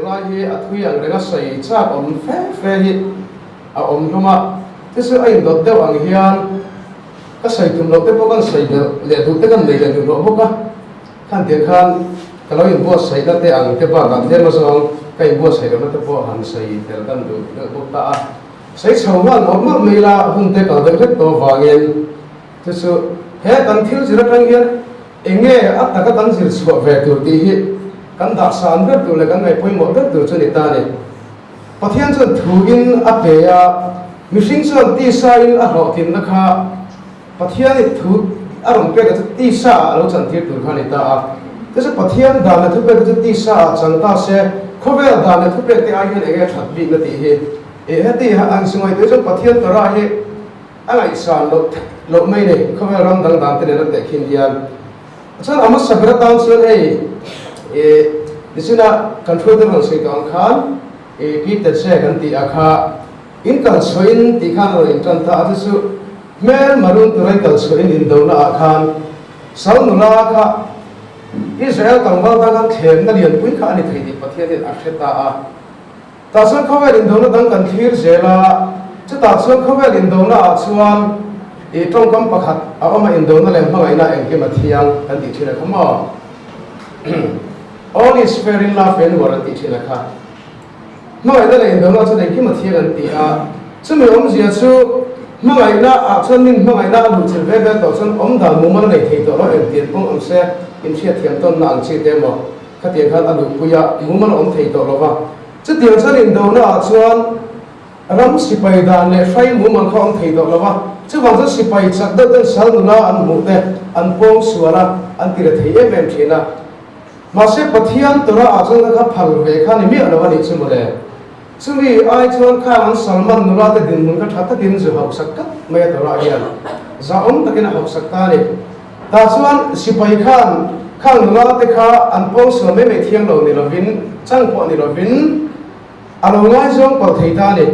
lai hi athui ang renga sei cha om fe hi a om loma tisu ai dot deuh ang hian ka sei tum lo te pokan sei le du te kan nei le du ro boka khan te khan kalau in bo sei da te ang te ba kan te ma song kai bo sei da te po han sei tel kan du bo ta a sei chawman omar meila hun te ka de to wangin tisu he kan thil jira tang hian enge at taka kan jil suwa ve tur ti hi kan da san ver tu le kan ngai poi mo ver tu chuni ta ne pathian chon thu in a pe ya mishing chon ti sa in a ro tin na kha pathian ni thu arong pe ka ti sa lo chan thir tur khani ta a tese pathian da na thu pe ka ti sa chang ta se khobe da na thu pe te a hian enge that bi na ti hi e hati ang sungoi te chon pathian tora hi angai san lo mai ne khobe ram dang dan te ne te khin hian chan ama sabra tan chon ei disina control the sei tang khan ki te se kan ti akha in kal soin ti khan ro in tan ta asu mer marun turai kal soin in do na khan sau nu la kha Israel tang ba ta kan khem na lian pui kha ani thei di pathian in akheta a ta san khawer in do na dang kan thir zela chu ta san khawer in do na a chuan trong kam pakhat a ama in do na lem hmangai na engke ma thiang kan ti thina khama all is fair in love and war ti thina kha noi da le in do na chu engke ma thiang an ti a chu me om zia chu hmangai na a chuan nin hmangai na lu chil ve ve to chuan om da mu man nei thei to ro en tian pong om se in sia thiam ton na ang chi te mo kha tian khan alu puya mu man om thei to lo wa chu tiang chuan in do na chuan ram sipai dan le fai mu man kha om thei to lo wa chu wang chu sipai chak da tan sal nu la an mu te an pong suara an ti re thei em thina ma se pathian tora a chang kha phal ve kha ni mi ala wa ni chu mo le chumi ai chuan kha an salman nu la te din mun ka tha ta din zu hau sak kat me tora hian za om takin hau sak ta ni ta chuan sipai khan khang nu la te kha an pong su me me thiang lo ni lo vin chang po ni lo vin alo ngai jong pa thei ta ni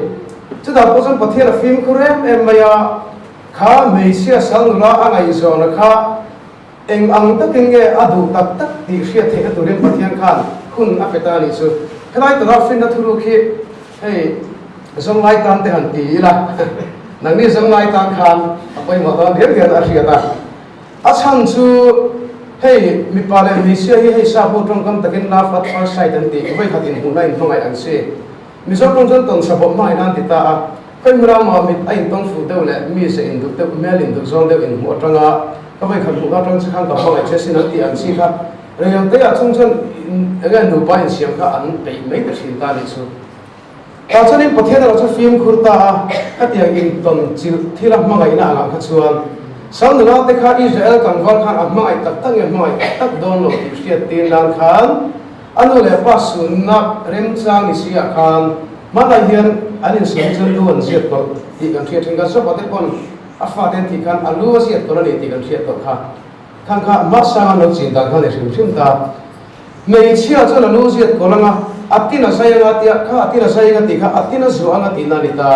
chu da po chang pathian a film khurem em maya kha me sia sang nu la angai zo na kha eng ang takin nge adu tak tak ti sia the tu ren pathian khan khun a peta ni chu khlai ta fin na thuru khi hey zong lai tan te han ti la nang ni zong lai tan khan apoi mo ta ger ger a ria ta a chan chu hey mi pa le mi sia hi sa bo trong kam takin la fat fa sai tan ti vai khatin hu lai ngai an se mi zo trong jon ton sa bo mai nan ti ta a khoi mura ma mi ai tong fu de le mi se in du te mel in du zong de in mo tanga ka vai khan bu ka trong chang ka pa che sin ti an si kha re yang te a chung chen again nu pa in siam ka an pe mai ta sin ta ni chu ta chen in pathian ro chu film khurta ka ti in ton chil thila ma ngai na nga kha chuan sang nu la te kha Israel kan wal khan a mai tak tak nge mai tak don lo ti sia tin lan khan anu le pa sun na rem chang ni sia khan ma la hian anin sun chen du an siat ko ti kan thia thinga so pa te kon a fa den ti kan alu siat ko ni ti kan thia to kha khang kha ma sa no chin da khan rim rim ta mei chia cho la lu siat ko langa atina sai nga ti kha atina sai nga ti kha atina zo anga ti na ni ta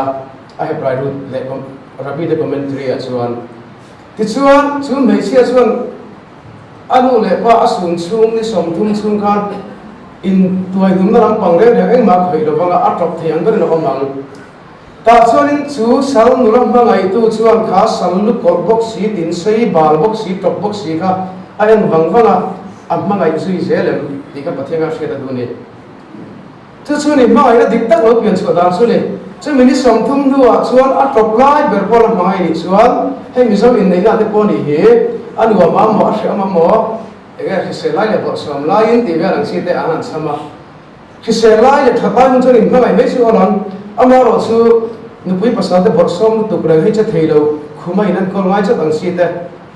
a he prai ru le kom rabi de commentary a chuan ti chuan chu mei chia chuan anu le pa asun chung ni som thum chung khan in tuai dum na ram pang le eng ma khoi lo wanga a top thei ang ber no mang ta chuan chu sal nu ram ma ngai tu chuan kha sal lu kor box si tin sei bal box si top box si kha a en wang wanga a ma ngai zui zelem ti ka pathenga she da du ni chu chu ni ma ngai na dik tak lo pian chu da chu le chu mi ni som thum nu a chuan a top lai ber pol ma ngai ni chuan he mi zo in nei na te po ni he anu ma mo a she ma mo ega se lai le bo som lai in ti ve lang si te anan sama ki se lai le thapa mun chon in ma ngai me chu onan ama ro chu nu pui pasal te bor som tu kra he cha theilo khumai nan kol ngai cha tang si te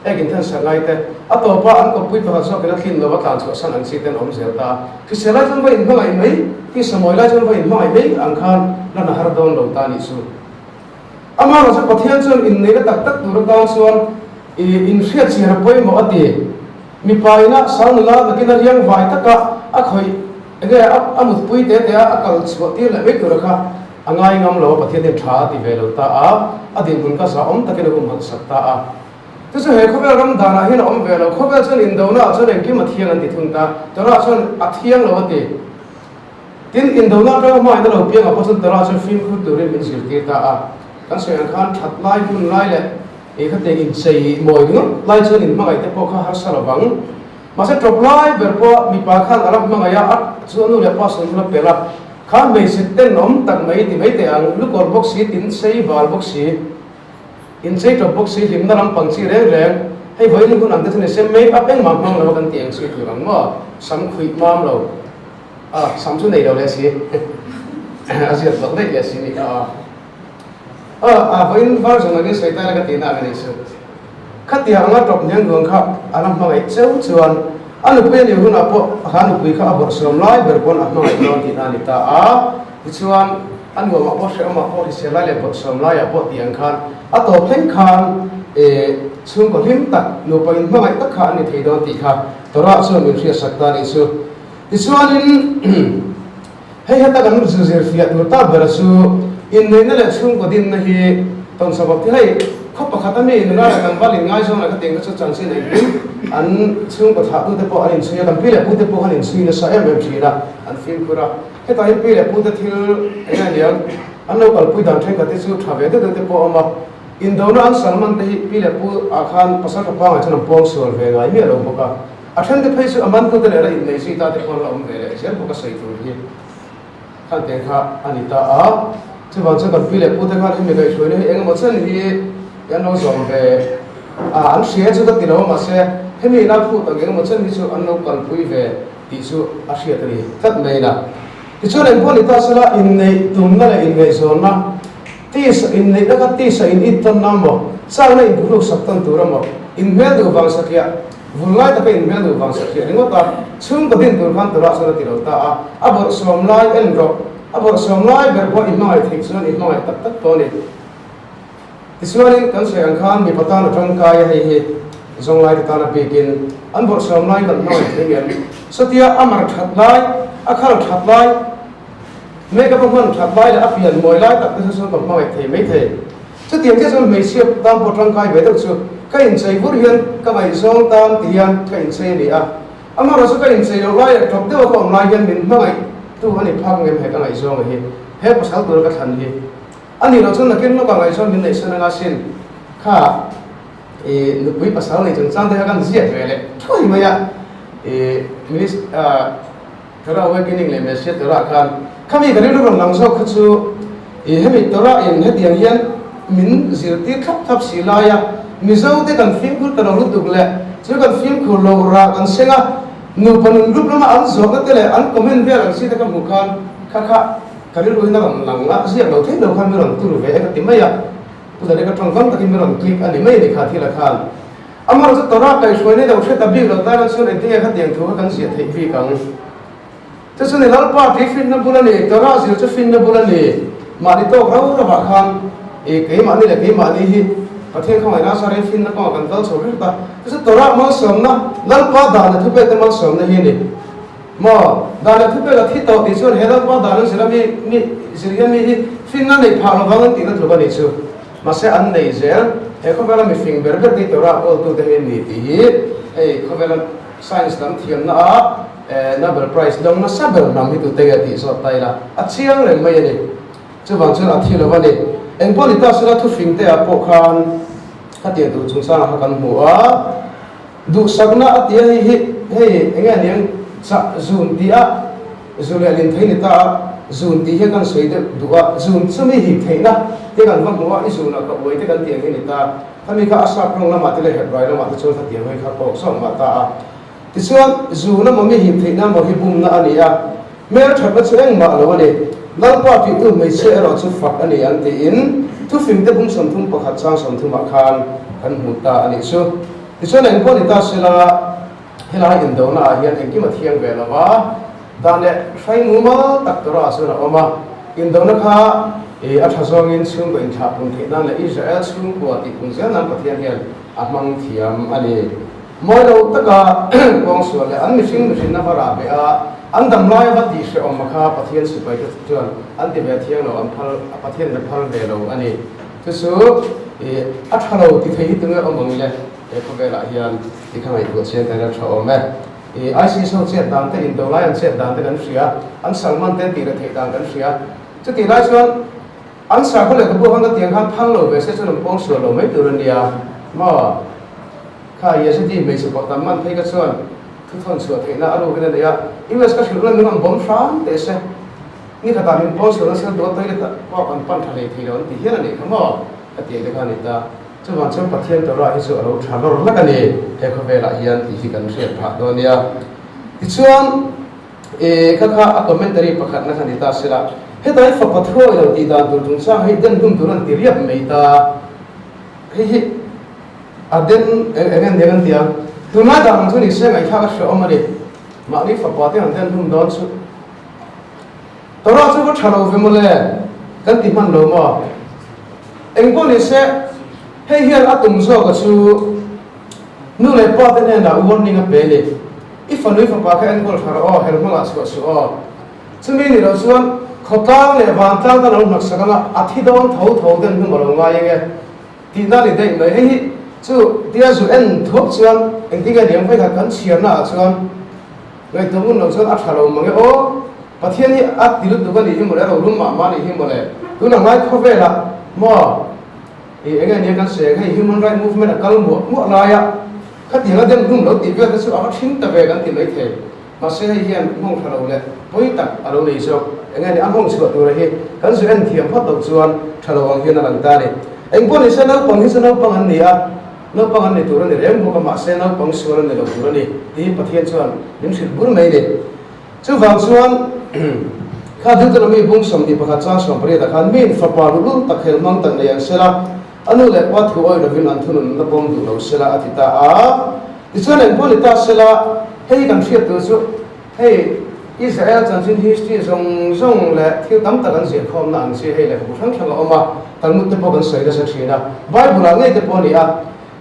egin than sa ngai te a to pa an ko pui pa so ke la khin lo wa tan chu san an si ten om zel ta ki se lai chon ba in ma ngai mai ki samoi lai chon ba in ma ngai mai ang khan la na har don lo ta ni su ama ro chu pathian chon in nei la tak tak tur ta chuan in ria chi har poi mo ati mi paina sang la na kin riang vai taka a khoi ege a mut pui te te a kal chho ti la ve tur kha angai ngam lo pathian de tha ti ve lo ta a din bun ka sa om takin ko man sakta a tu se he khobe ram dana hin om ve lo khobe chon in do na chon en ki ma thiang an ti thun ta to ra chon a thiang lo ti tin in do na ka mai da lo piang a pasan tara chu film khu tu rin min sil ti ta a kan se an khan that lai kun lai le e kha te in sei moi no lai chen in ma ai te po kha har sa lawang ma se drop lai ber po mi pa khan arab ma ya at chu nu le pa sun la pela khan me se ten nom tak mai ti mai te ang lu kor box si tin sei bal box si in sei drop box si lim na ram pang si reng reng hei voi ni kun an te ne se make up eng ma mang lo kan tiang si tu lang mo sam khui mam lo sam chu nei lo le si asiat bak dei le si ni voi var jong ni sei ta la ka ti na ni su khati anga top nyang gong kha anam ma ai cheu chuan anu pe ni hun apo han pui kha abor som lai ber pon a ma ai non ti na ni ta a chuan anu ma po se ma po se lai le bor som lai apo tiang khan a to thleng khan chung ko him tak no pa in ma ai tak kha ni thei don ti kha tora chu min ria sakta ni chu ti chuan in hei hata kan zu zer fiat no ta ber su in ne le chung ko din na hi ton sabab thi hei khop pakhat ami in ra kan balin ngai so na ka teng ka chang sin nei an chung ko tha tu te po an suya kan pile pu te po han suya na sa em thira an film pura he ta hi pile pu te thil ena liang an lo kal pui dan theng ka te chu thave te po ama in do na an salman te hi pile pu a khan pasal ka pa ngai chan pong sol ve ngai mi lo boka a then te phei su aman ko te le ra in nei si ta te ko lo om ve le sel boka sai tu hi khan te kha anita a chu ba chu kan pile pu te khan hi me kai choi ne eng mo chen hi yan lo zong ve an sia chu ta ti lo ma se hemi na phu ta geng mo chen hi chu an lo kal pui ve ti chu a sia tri tat nei na ti chu len pon ta sala in nei tum na le in nei zon na ti sa in nei da ka ti sa in it tan na mo sa na in bulu sak tan tu ra mo in mel do bang sakya vulai ta ka in mel do bang sakya ringo ta chung ka din tur khan tu ra sa ti lo ta a bor som lai en ro a bor som lai ber ko in mai thik chuan in mai tak tak to ni Isuanin kan se ang khan mi patana tong kaya hi zong lai ta na begin an bor som lai kan noi thingen satia amar that lai akhal that lai me ka pon that lai la apian moi lai tak te so ka mai the me the satiam je son me siap tam por tong kai ve tak chu ka in sei bur hian ka mai zong tam tian ka in sei ni a amar so ka in sei lo lai thop de ko om lai hian min mai tu ani phang ngem he ka mai zong hi he pasal tur ka than hi ani lo chon na ken lo ka ngai chon min nei sana nga sin kha nu pui pasal nei chon chang de kan zia ve le thoi ma ya minis thara awakening le me se thara khan khami gari lo lang so kha chu hemi tora in he diang hian min zir ti thap thap si la ya mi zo te kan film khul ka lo duk le chu kan film khul lo ra kan senga nu panun group lama an zo ka te le an comment ve lang si te ka mu khan kha kha kari lo hina kan lang la sia lo the lo khan mi ron tu ve ka timaya tu da ka tong kam ta ki mi ron click ani mai ni kha thi la khan amar zo tora kai shoi ne da ushe ta bi lo ta ran so ne te ka tiang thu kan sia thei vi kang te so ne lal pa ti fin na bula ni tora zil chu fin na bula ni ma ni to rau ra ba khan ke ma ni le ke ma ni hi pathen khang na sa re fin na ko kan dal so ri ta te so tora ma som na lal pa da na thu pe te ma som na hi ni mo dana thu pe la thi to ti chuan hela pa dana sira mi sira mi hi fin na nei pha lo wang ti na thlo ba ni chu ma se an nei zel he ko bela mi fing ber ber ti to ra all to the ni ti hi ei ko bela science lam thiam na Nobel Prize dong na sabel nam hi tu te ga ti so tai la a chiang le mai ni chu wang chu a thi lo ba ni eng po ni ta sira thu fing te a po khan ka ti du chung sa ha kan mu a du sagna a ti hi hei enga niang sa zun dia zule lin theini ta zun ti he kan soi de duwa zun chumi hi theina te kan wang wa isu na ka oi te kan tiang ni ta thami kha asa prong lama te le het rai lama te chon tha tiang hoi kha ko so ma ta ti chuan zu na mami hi theina mo hi bum na ania mer thapa chueng ma lo ni lal pa ti tu mai se ro chu fak ani an ti in tu fim te bum som thum pakhat chang som thum ma khan kan mu ta ani chu ti chuan en po ni ta sela hela in do na hian engki ma thiang ve lawa dan le sai mu ma tak to ra su na oma in do na kha a tha zong in chung ko in tha pun the dan le Israel chung ko ti kun zel nan pathian hian a mang thiam ani moi lo taka kong su le an mi sing na fara be a an dam lai va ti se om kha pathian su pai ta chuan an ti ve thiang lo an phal pathian le phal ve lo ani chu su a tha lo ti thei tu nge om le e ko ve la hian ti khamai ko chen ta ra tho me IC so chet dan te in do lai an chet dan te kan ria an Salman te ti ra the dan kan ria chu ti lai chuan an sa ko le ka bu han ka tiang khan phang lo ve se chuan pong su lo mai tu ran dia ma kha ye se ti me su pa tam man thei ka chuan thu thon su the na aru ke na ya US ka shul ran ngam bom fran te se ni ka ta min pong su na se do toi ta pa pan pan thale thi ron ti hian ani khamo ka ti de khan ta chu wan chum pathian to ra hi chu alo tha lo la ka ni he kho ve la hian ti hi kan se pha do nia ti chuan ka kha a commentary pakhat na khani ta sila he dai fa patho lo ti dan tu tung sa he den dum turan ti riap mei ta he a den again den dia tu na da ang thuni se ngai kha ka sho amari ma ni fa pa te an den dum don chu to ra chu ko thalo ve mo le kan ti man lo mo eng ko ni se he hian a tum zo ka chu nu le pa te ne na warning a pe le if a nu fa pa ka en ko thara o hel ma chu chu o chu mi ni lo chuan khotang le van tang ta lo nak sakanga athi don tho den nu lo nga ye ti na le dei mai he chu dia zu en thok chuan eng ti ga niam phai kha kan chian na chuan ngai to mun lo chuan a thalo mange o pathian hi a tilu tu ga ni hi mo le ro rum ma ni hi mo le tu na ngai kho ve la mo eng ni kan se ngai human right movement a kal mo la ya kha ti ga den dum lo ti ve ta chu a thin ta ve kan ti lai the ma se hi hian mong thalo le poi tak a lo nei so eng ni a mong chu tu ra hi kan su en thiam phat do chuan thalo ang hian a lang ta ni eng pon ni se na pang hi se na pang an ni a no pang an ni tu ra ni rem bu ka ma se na pang su ra ni lo tu ra ni ti pathian chuan nim sil bur mai ni chu wang chuan kha du ta mi bung som ni pakha cha som pre da khan min fa pa lu ta khel mang tan le yang sela anu le pa thu oi ravin an thunun na bom du lo sela atita a ti chuan en pon ta sela hei kan thiat tu chu hei Israel chan chin history zong le thil tam ta kan zia khom na ang si hei le bu thang thang oma talmud te po kan sai da sa thina bible a ngai te po ni a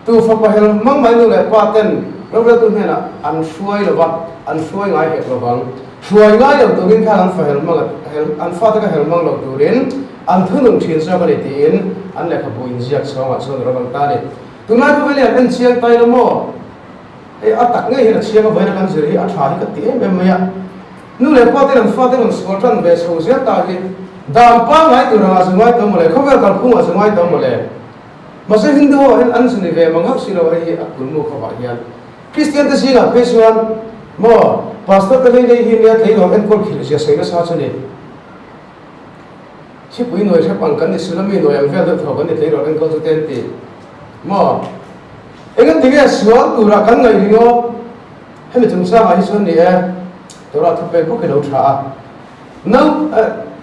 tu fa pa hel mang mai nu le pa ten lo le tu hena an shuai lo ba an shuai ngai he lo bang shuai ngai lo tu bin kha an fa hel mang an fa ta ka hel mang lo tu rin an thunung thin sa ka ni tin an le kha bu in ziak chawng a chon ro bang ta ni tu na ku le an chiang tai lo mo e a tak ngai he chiang a vai na kan zir hi a tha hi ka ti em me ya nu le pa te an fa te an so tran be so zia ta hi dam pa ngai tu ra sa ngai to mo le khover kal phung a sa ngai to mo le ma se hindu ho an suni ve manghak si lo hi a kun mu kha ba hian Christian te si la pesuan mo pastor te nei hi ne thei lo en kol khil sia sei na sa chani chi pui noi se pang kan ni sulami noi ang vel tho kan ni thei lo en kol ten ti mo engan ti ge sual tu ra kan ngai ringo he me chung sa ma hi son ni e to ra thu pe ko ke lo tha no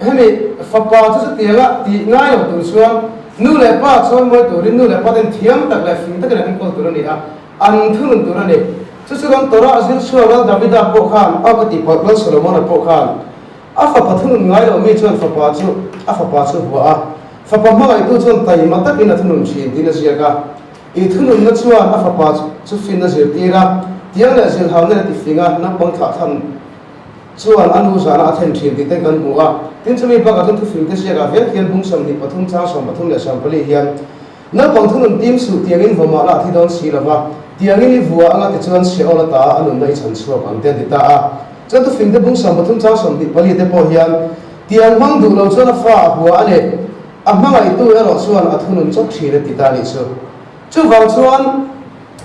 he me fa pa chu ti ga ti ngai lo tu suam nu le pa chon mo tu rin nu le pa den thiam tak le fin tak le en kol tu ni a an thun tu ni chu chu kan to ra azil sual Davida po khan a ka ti pa lo Solomon po khan a fa pathun ngai lo mi chon fa pa chu bua a fa pa ma ngai tu chon tai ma tak in a thunun chi din a sia ka I thunun na chuan a fa pa chu fin na zir tira tiang le zil haw ne ti finga na pang tha than chuan anu sa na then thin ti te kan mu a tin chumi ba ka tu fin te sia ka vel hian bung sam ni pathum cha som pathum le sam pali hian na pang thunun tim su tiang in voma la thi don si lawa tiang in vua anga ti chuan se ola ta anun nei chan chuak ang te ti ta a chan tu fin te bung sam pathum cha som ti pali te po hian tiang mang du lo chuan a fa bua ane a mangai tu ero chuan a thunun chok thi le ti ta ni chu chu wang chuan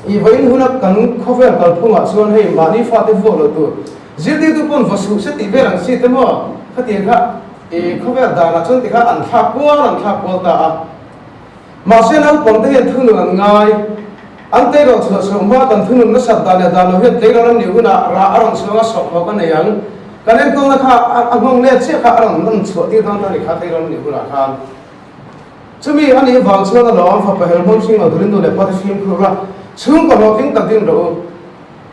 I vain huna kan khover kal phunga chuan hei mani fa te vo lo tu zirti tu pon vasu se ti verang si te mo khati kha e khover da na chuan ti kha an tha ko ta a ma se nau pon te thunu an ngai an te ro chu so ma kan thunu na sat da ne da lo he te ro ni huna ra arang so ga so ho kan yang kan ko na kha angong le che kha arang nan chu ti dan ta ni kha te ro ni huna kha chumi ani wang chuan a lo fa pa hel mon sing lo durin do le pa sim khu ra chung ko lo king tak din ro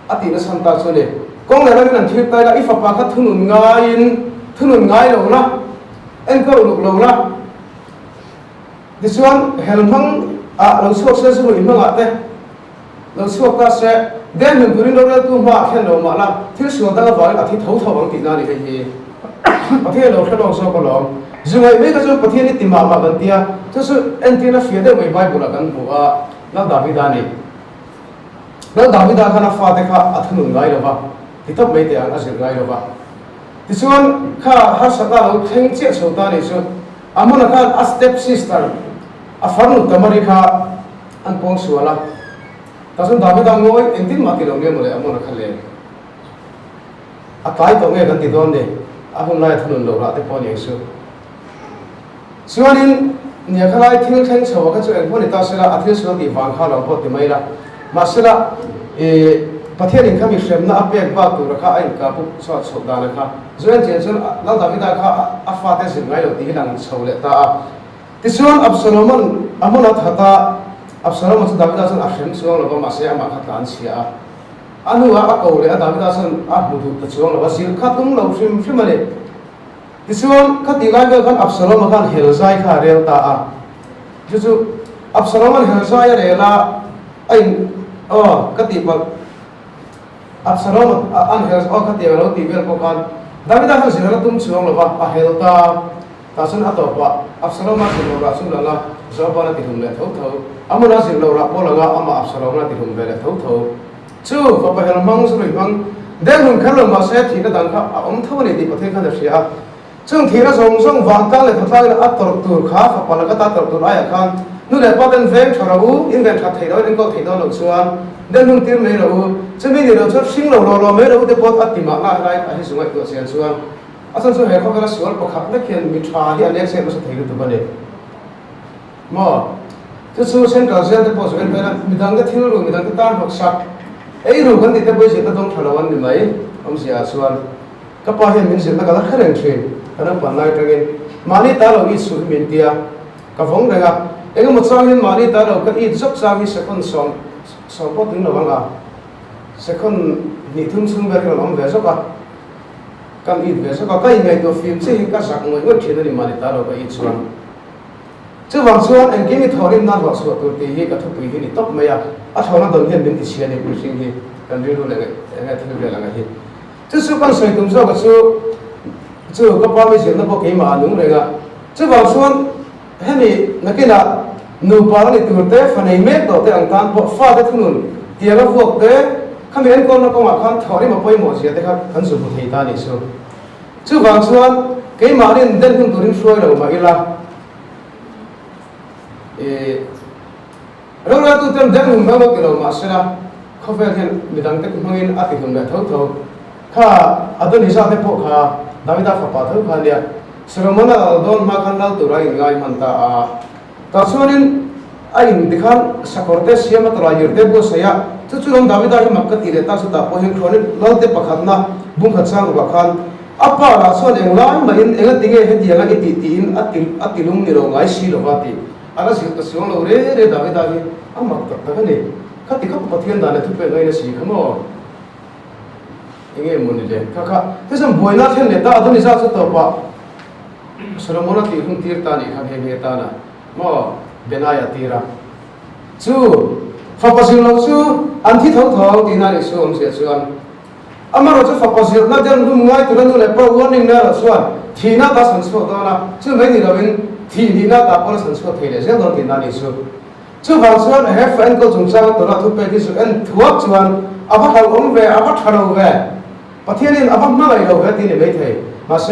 ati na san ta chu le kong le ran nan thir tai la I fa pa kha thunun ngai lo la en ko lu lo la this one hel mang a lo chuak se su I mang a te lo chuak ta se den hun durin lo tu ma khen lo ma la thil su ta ga wa a thi tho ang ti na ni he a the lo khen lo so ko lo zungai me ka so pathian ni tima ma ban tia chu su entina fia de mai bible kan bu a la Davida ni la Davida kana fa te kha athun ngai lo ba ที่ทับไม่แต่อันอาศัยไงหรอวะที่ส่วนข้าฮัสตาเราเข่งเจี๊ยชาวตานี่ส่วนอามันข้าอัสเต็ปซิสเตอร์อาฟันนุตมาริข้าอันปองสัวละแต่ส่วนดาวิดางอยเอ็นตินมาติลงเงี้ยหมดเลยอามันข้าเลยอาตายตรงเงี้ยกันติดโดนเดอาหุ่นไล่ถนนโลระที่ปอนยังส่วนนี้เนี่ยข้าไล่ทิ้งเข่งชาวก็จะเอ็นพอดีตาเสละอาทิตย์สุดที่วางข้าเราพอดีไม่ละมาเสละประเทศนี้เขามีเสมน่าเปียกบ้าตัวราคาไอ้กับพวกชาวสุดานะครับส่วนเจนส่วนเราดาวิดาข้าอัฟฟาเตสิงไงเราที่หลังชาวเลต้าที่ส่วนอับสโลมันอามันหัตถาอับสโลมันสุดดาวิดาส่วนอัฟเชนส่วนเราก็มาเสียมาขัดานเสียอันนู้นว่าเขาเลยดาวิดาส่วนมุดุตส่วนเราว่าสิขัดตุ้งเราฟิมเลยที่ส่วนขัดที่การก็อับสโลมันกันเฮลไซข้าเรียวตาจู่ๆอับสโลมันเฮลไซเรียละไอ้ขัดที่ว่าอับสโลมันอันเฮลขัดที่เราตีเวลพวกกันดาวิดาส่วนสิเราตุ้งส่วนเราว่าเฮลตาแต่ส่วนอัตโตว่าอับสโลมันสิเราส่วนเราจะเอาไปติดหุ่นเลยทั้งอามันสิเราพอเราอามาอับสโลมันติดหุ่นเลยทั้งจู่ก็ไปเห็นมังสุริมังเดินหุ่นขันลงมาเสียทีก็ดังข้าเท่านี้ที่ประเทศข้าจะเสียซึ่งทีละส่งวางกันเลยทั้งหลายอัตโตตัวข้าพอแล้วก็ตัดตัวไอ้ขันนู่นแหละพอเป็นเฟมชาราบูอินเวนชัดไทยเราอินก็ไทยเราหลุดส่วนเดินหุ่นตีไม่เราจะไม่ได้เราจะสิ่งเราไม่เราจะพออัติมาอะไรไอ้ส่วนตัวเสียส่วนอาจารย์ส่วนเหตุเขาก็ส่วนประคับได้เขียนมิตรที่อันเล็กเสียมาสักทีตัวนี้มั่วจะส่วนเช่นเราเสียแต่พอส่วนเป็นมิดังก็ทิ้งรู้มิดังก็ตามบอกสักไอ้รู้กันที่แต่ไปเสียก็ต้องทะเลาะกันไหมผมเสียส่วนก็พอเห็นมินเสียแล้วก็รักเรื่องเชื่ออันนั้นปัญหาตรงนี้มานี่ตาเราอีสุดมินเตียก็ฟ้องเลยครับเอ็งก็มาสร้างเห็นมานี่ตาเราก็อีสักสามีสักคนสองพอถึงเราบ้างอ่ะสักคนนี่ทุ่งซึ่งเวลาเราเวสักกันอีเวสักก็ยังไงตัวฟิล์มซึ่งก็สักมวยก็เขียนในมานี่ตาเราก็อีส่วนจะวางส่วนเอ็งกินนี่ทอริมนั่นวางส่วนตัวที่ก็ทุกปีนี่ตบไม่ยากอาชาวนาโดนเห็นเป็นที่เชียร์ในพื้นที่นี้กันเรื่องอะไรเงี้ยที่เรื่องอะไรที่จะสู้กันใส่ตุ้มโซ่ก็สู้ก็พอไม่เสียแล้วพอเกี่ยมาหนุ่มเลยอ่ะจะวางส่วนเห็นนี่นักกีฬาหนูปาร์นี่ตัวเต้ฟันไอเมฆตัวเต้อังการพอฟาดได้ทุกนู่นเดี๋ยวเราพวกเต้ข้ามีเอ็นคนเราก็มาขันทอริมาไปหมดเสียแต่ครับขันสุบุตรตานี่สู้จะวางส่วนเกี่ยมาเนี่ยเดินขึ้นตัวนี้ช่วยเรามาอีละเราตัวเต็มเดินหุ่นแบบกิโลมาเสียนะเขาเห็นมีดังแต่คุณเห็นอาทิตย์หุ่นแบบเท่าข้าอัตนิสัยพวกข้าดาวิดาฟ้าป่าเท่าข้าเนี่ยสรมันเราโดนมาขันเราตัวไรง่ายมันตาแต่ส่วนนี้ไอ้ดิขันสักคนเตสีมาตลอดยืดเด็กก็เสียจู่ๆเราดาวิดาที่มักกะตีเรต้าสุดท้ายพอเห็นคนนี้เราเตะประคันนะบุ้งขัดสร้างประคันอัปปะเราส่วนเองล้านมาเองติเกเห็นที่ยังไงตีนอัติลุงนี่เราง่ายสิเราว่าตีอะไรสิ่งที่สิ่งเราเร่ดาวิดาที่อามักตักกันนี่ข้าที่เขาปฏิญาณเนี่ยทุกเป็นอะไรสิ่งเขาโม่ยังไงมันนี่เลยข้าที่สมบูรณ์น่าเช่นเนี่ยตาอันนี้ซาสุดตัวปะสรมนัตีหุ่นตีร์ตานี่ข้าเห็นตานะโม่เบนายตีระจู่ฟ้าปัสสิลจู่อันที่ท้องตีนั่นส่วนเสียส่วนอามาเราจะฟ้าปัสสิลน่าจะรู้ง่ายตัวนั้นเลยเพราะวันนี้เนี่ยส่วนที่น่าตาสันสวดตัวนะจู่ไม่นี่เราเป็นที่นี่น่าตาพอสันสวดเทเลเสียงตอนตีนั่นส่วนจู่บางส่วนเฮฟเอ็นก็จงจ้างตัวนั้นทุกไปที่ส่วนทั่วส่วนอาบัติเราองเวอาบัติเราเวประเทศนี้อาบัติมาเลยเราเวที่นี่ไม่เท่มาเส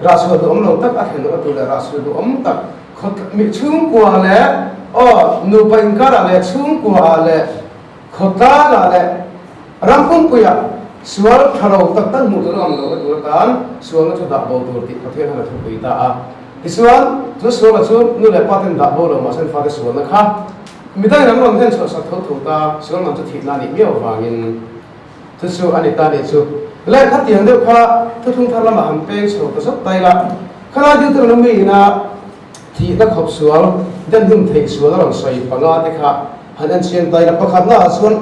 ราชวดองเราตักอาเห็นเราตัวเลยราชวดองตักเขามีชุ่มกว่าเลยนูไปอินการอะไรชุ่มกว่าเลยขดตาอะไรรำพุ่งกุยส่วนเราตักตั้งมุดเราเราตัวกันส่วนเราจะดับเบิลตัวที่ประเทศเราทุกปีตาที่ส่วนเราช่วยนู่นเลยพัฒนาดับเบิลเรามาเส้นฟ้าที่ส่วนนะครับมีได้รางวัลเงินส่วนสักทุกตาส่วนเราจะถิ่นนั่นนี่ไม่เอาวางินที่ส่วนอันนี้ตาเนี่ยส่วนและขัดยังเดียวค่ะทุกทุกท่านละมาหันเป็นส่วนกระสอบไตละขณะที่ตัวเราไม่นะที่นักขับส่วนเดินหุ่นเทส่วนเราใส่ปังอาติค่ะหันอันเชียนไตละประคับหน้าส่วน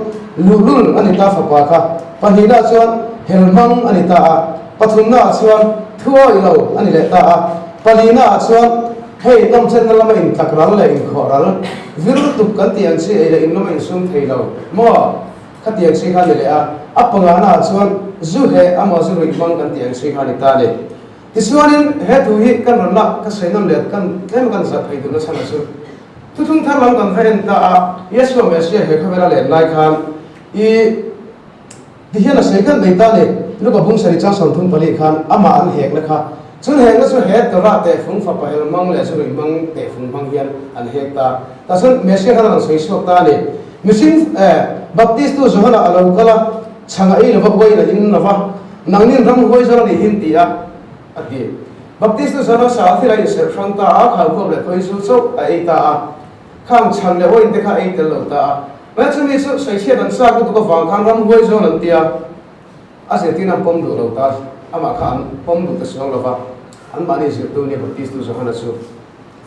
ลุ่นอันนี้ตาฝากค่ะปะหีน่าส่วนเฮลมังอันนี้ตาปฐุมน่าส่วนทั่วอีเราอันนี้แหละตาปะหีน่าส่วนเฮ้ยน้ำเช่นนั้นเราไม่อินตักรัลเลยอินขอรัลวิรุตุกันที่ยังสิ่งอะไรอินเราไม่อินสุ่มเทเรามั่วขัดยังสิ่งข้าเลยอัปปะงาน่าส่วนจูเฮอามาจูริบังกันที่ยังสิ่งข้านี่ตาเลยที่ส่วนนี้เฮตุฮิกันรัลละก็เส้นนั่นเลยกันเล่มกันสัตว์ให้ดูนะฉันส่วนทุกท่านลองกันเห็นตาเยซูเมสเยเฮเขาเวลาเล่นไล่ขันที่เห็นสิ่งกันในตาเลย lúc có bung sari trang sòng thun pali khan ama an hek la kha chun hek na chu het to ra te phung fa pa hel mang le chu ri mang te phung mang hian an hek ta sun mesia khan soi sok ta ni mission baptist tu johana alo kala changa ei lova boi la in lova nangnin ram hoi zara ni hin tia ati baptist tu zara sa thi lai ser frang ta a khal ko le khoi su chok a ei ta khang chang le hoi te kha ei tel lo ta ma chu ni su sai che dan sa ku ko wang khang ram hoi zo nan tia a se tin am pom du lo ta ama khan pom du ta song lova an ba ni zir tu ni baptist tu johana su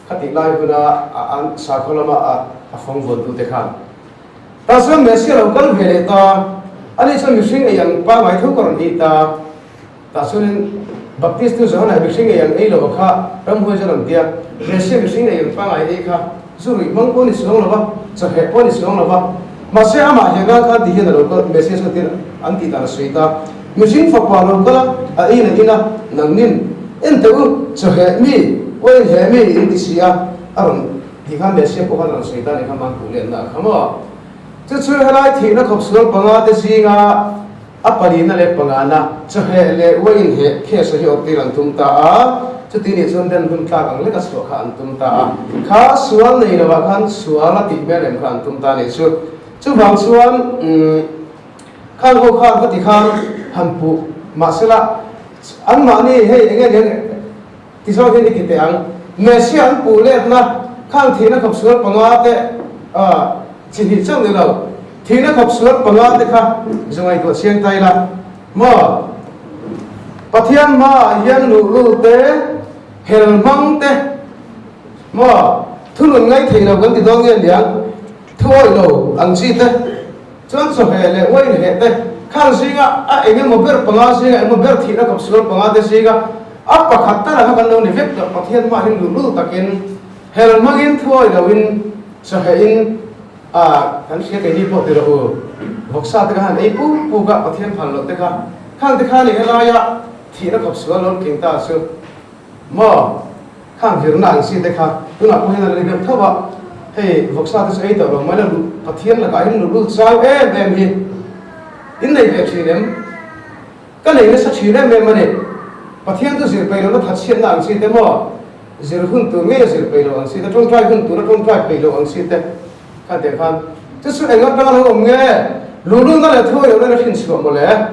khati lai kuna an sa kholama a phong von tu te khan ta sun mesia lo kal vele ta ani sun mishing yang pa mai thu koron hi ta sun baptist tu johana mishing yang ei lo kha ram hoi jalan dia mesia mishing yang pa mai ei kha zuri mang ko ni song lo ba cha he ko ni song lo ba ma se ama he ga kha di he lo ko mesia so tin an ti ta sui ta mishing fa pa lo kala a ina nang nin en tu cha he mi oi he mi in ti sia aron di kha mesia ko kha sui ta ni kha mang ku len na khamo chu chu helai thi na khop sul panga te singa apari na le panga na chu he le wain he khe sa hi opti ran tum ta a chu ti ni chon den tum tla kang le ka so kha an tum ta a kha sual nei la khan suala ti be lem khan tum ta ne chu bang suan khan ho khan ka ti khan han pu ma sela an ma ni he nge ti so he ni ki te ang me si an pu le na khan thi na khop sul panga te chỉ hiện trong này đâu thì nó khóc sướt bằng ngã thế kha dùng ai của xiên tay là mà bắt thiên mà hiện lũ tế hel măng tế mà thu luận ngay thì nào vẫn thì đó nghe điện thôi đâu ăn gì tế chọn số hè lệ quay hè tế khang gì ngã anh em một biết bằng ngã gì ngã một biết thì nó khóc sướt bằng ngã tế gì ngã áp bạc khát ta là các đâu này biết được bắt thiên mà hiện lũ takin hel măng in thôi đâu in số hè in kan sia ke ni po te ro boksa te han ei pu ga pathian phal lo te kha khang te kha ni la ya thi na khop su lo king ta su mo khang vir na si te kha tu na ko hena le be thawa he boksa te ei to lo ma la pathian la ka hin lu chang em hi in nei be chi nem ka nei ne sa chi ne me ma ne pathian tu zir pe lo na that chen na si te mo zir hun tu nge zir pe lo ang si te tong trai hun tu na tong trai pe lo ang si te看点看，这是人家当然我们哎，路路那里头有那个拼车么嘞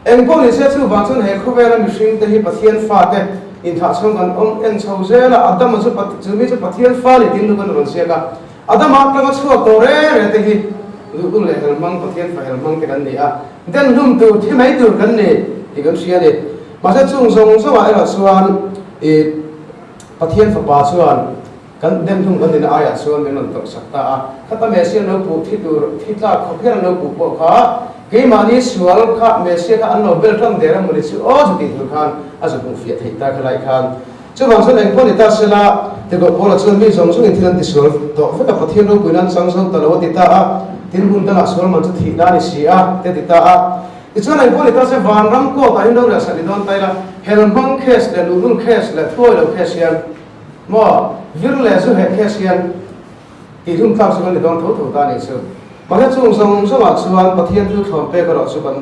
？em có những sự vang chân hệ khu vực là mình để hi pathian pha thế, in thà xong gần ông em châu thế là adam mà chú mi chú pathian pha thì tin được cái nó sẽ cả, adam mà cái mà chú tổ đấy thì hi, lúc này helm mang pathian pha helm mang cái này à, đến hôm từ thì mấy từ cái này thì cái gì này, mà sẽ chung xong số vậy là xuan, pathian pha ba xuan kan dem thum kan din aya suan men to sakta khata mesian no pu thitla khopher no pu po kha ke mani sual kha mesia kha an no bel thang dera muli su o ju ti khan azu pu fiat thita khalai khan chu bang san eng poni ta sela te go pola chun mi jong sung thilan ti sual to fa ka pathian no puinan sang sang ta lo ti ta a tin bun ta sual man chu thi da ni si a te ti ta a ti chun eng poni ta se van ram ko ta hin do la sa ni don tai la helon bang khes le lu lun khes le thoi lo khes yan mo vir le su he khesian ti thum thak suan le dong tho tho ta ni su ma ha chung song so ma chuan pathian thu thom pe ka ro su ban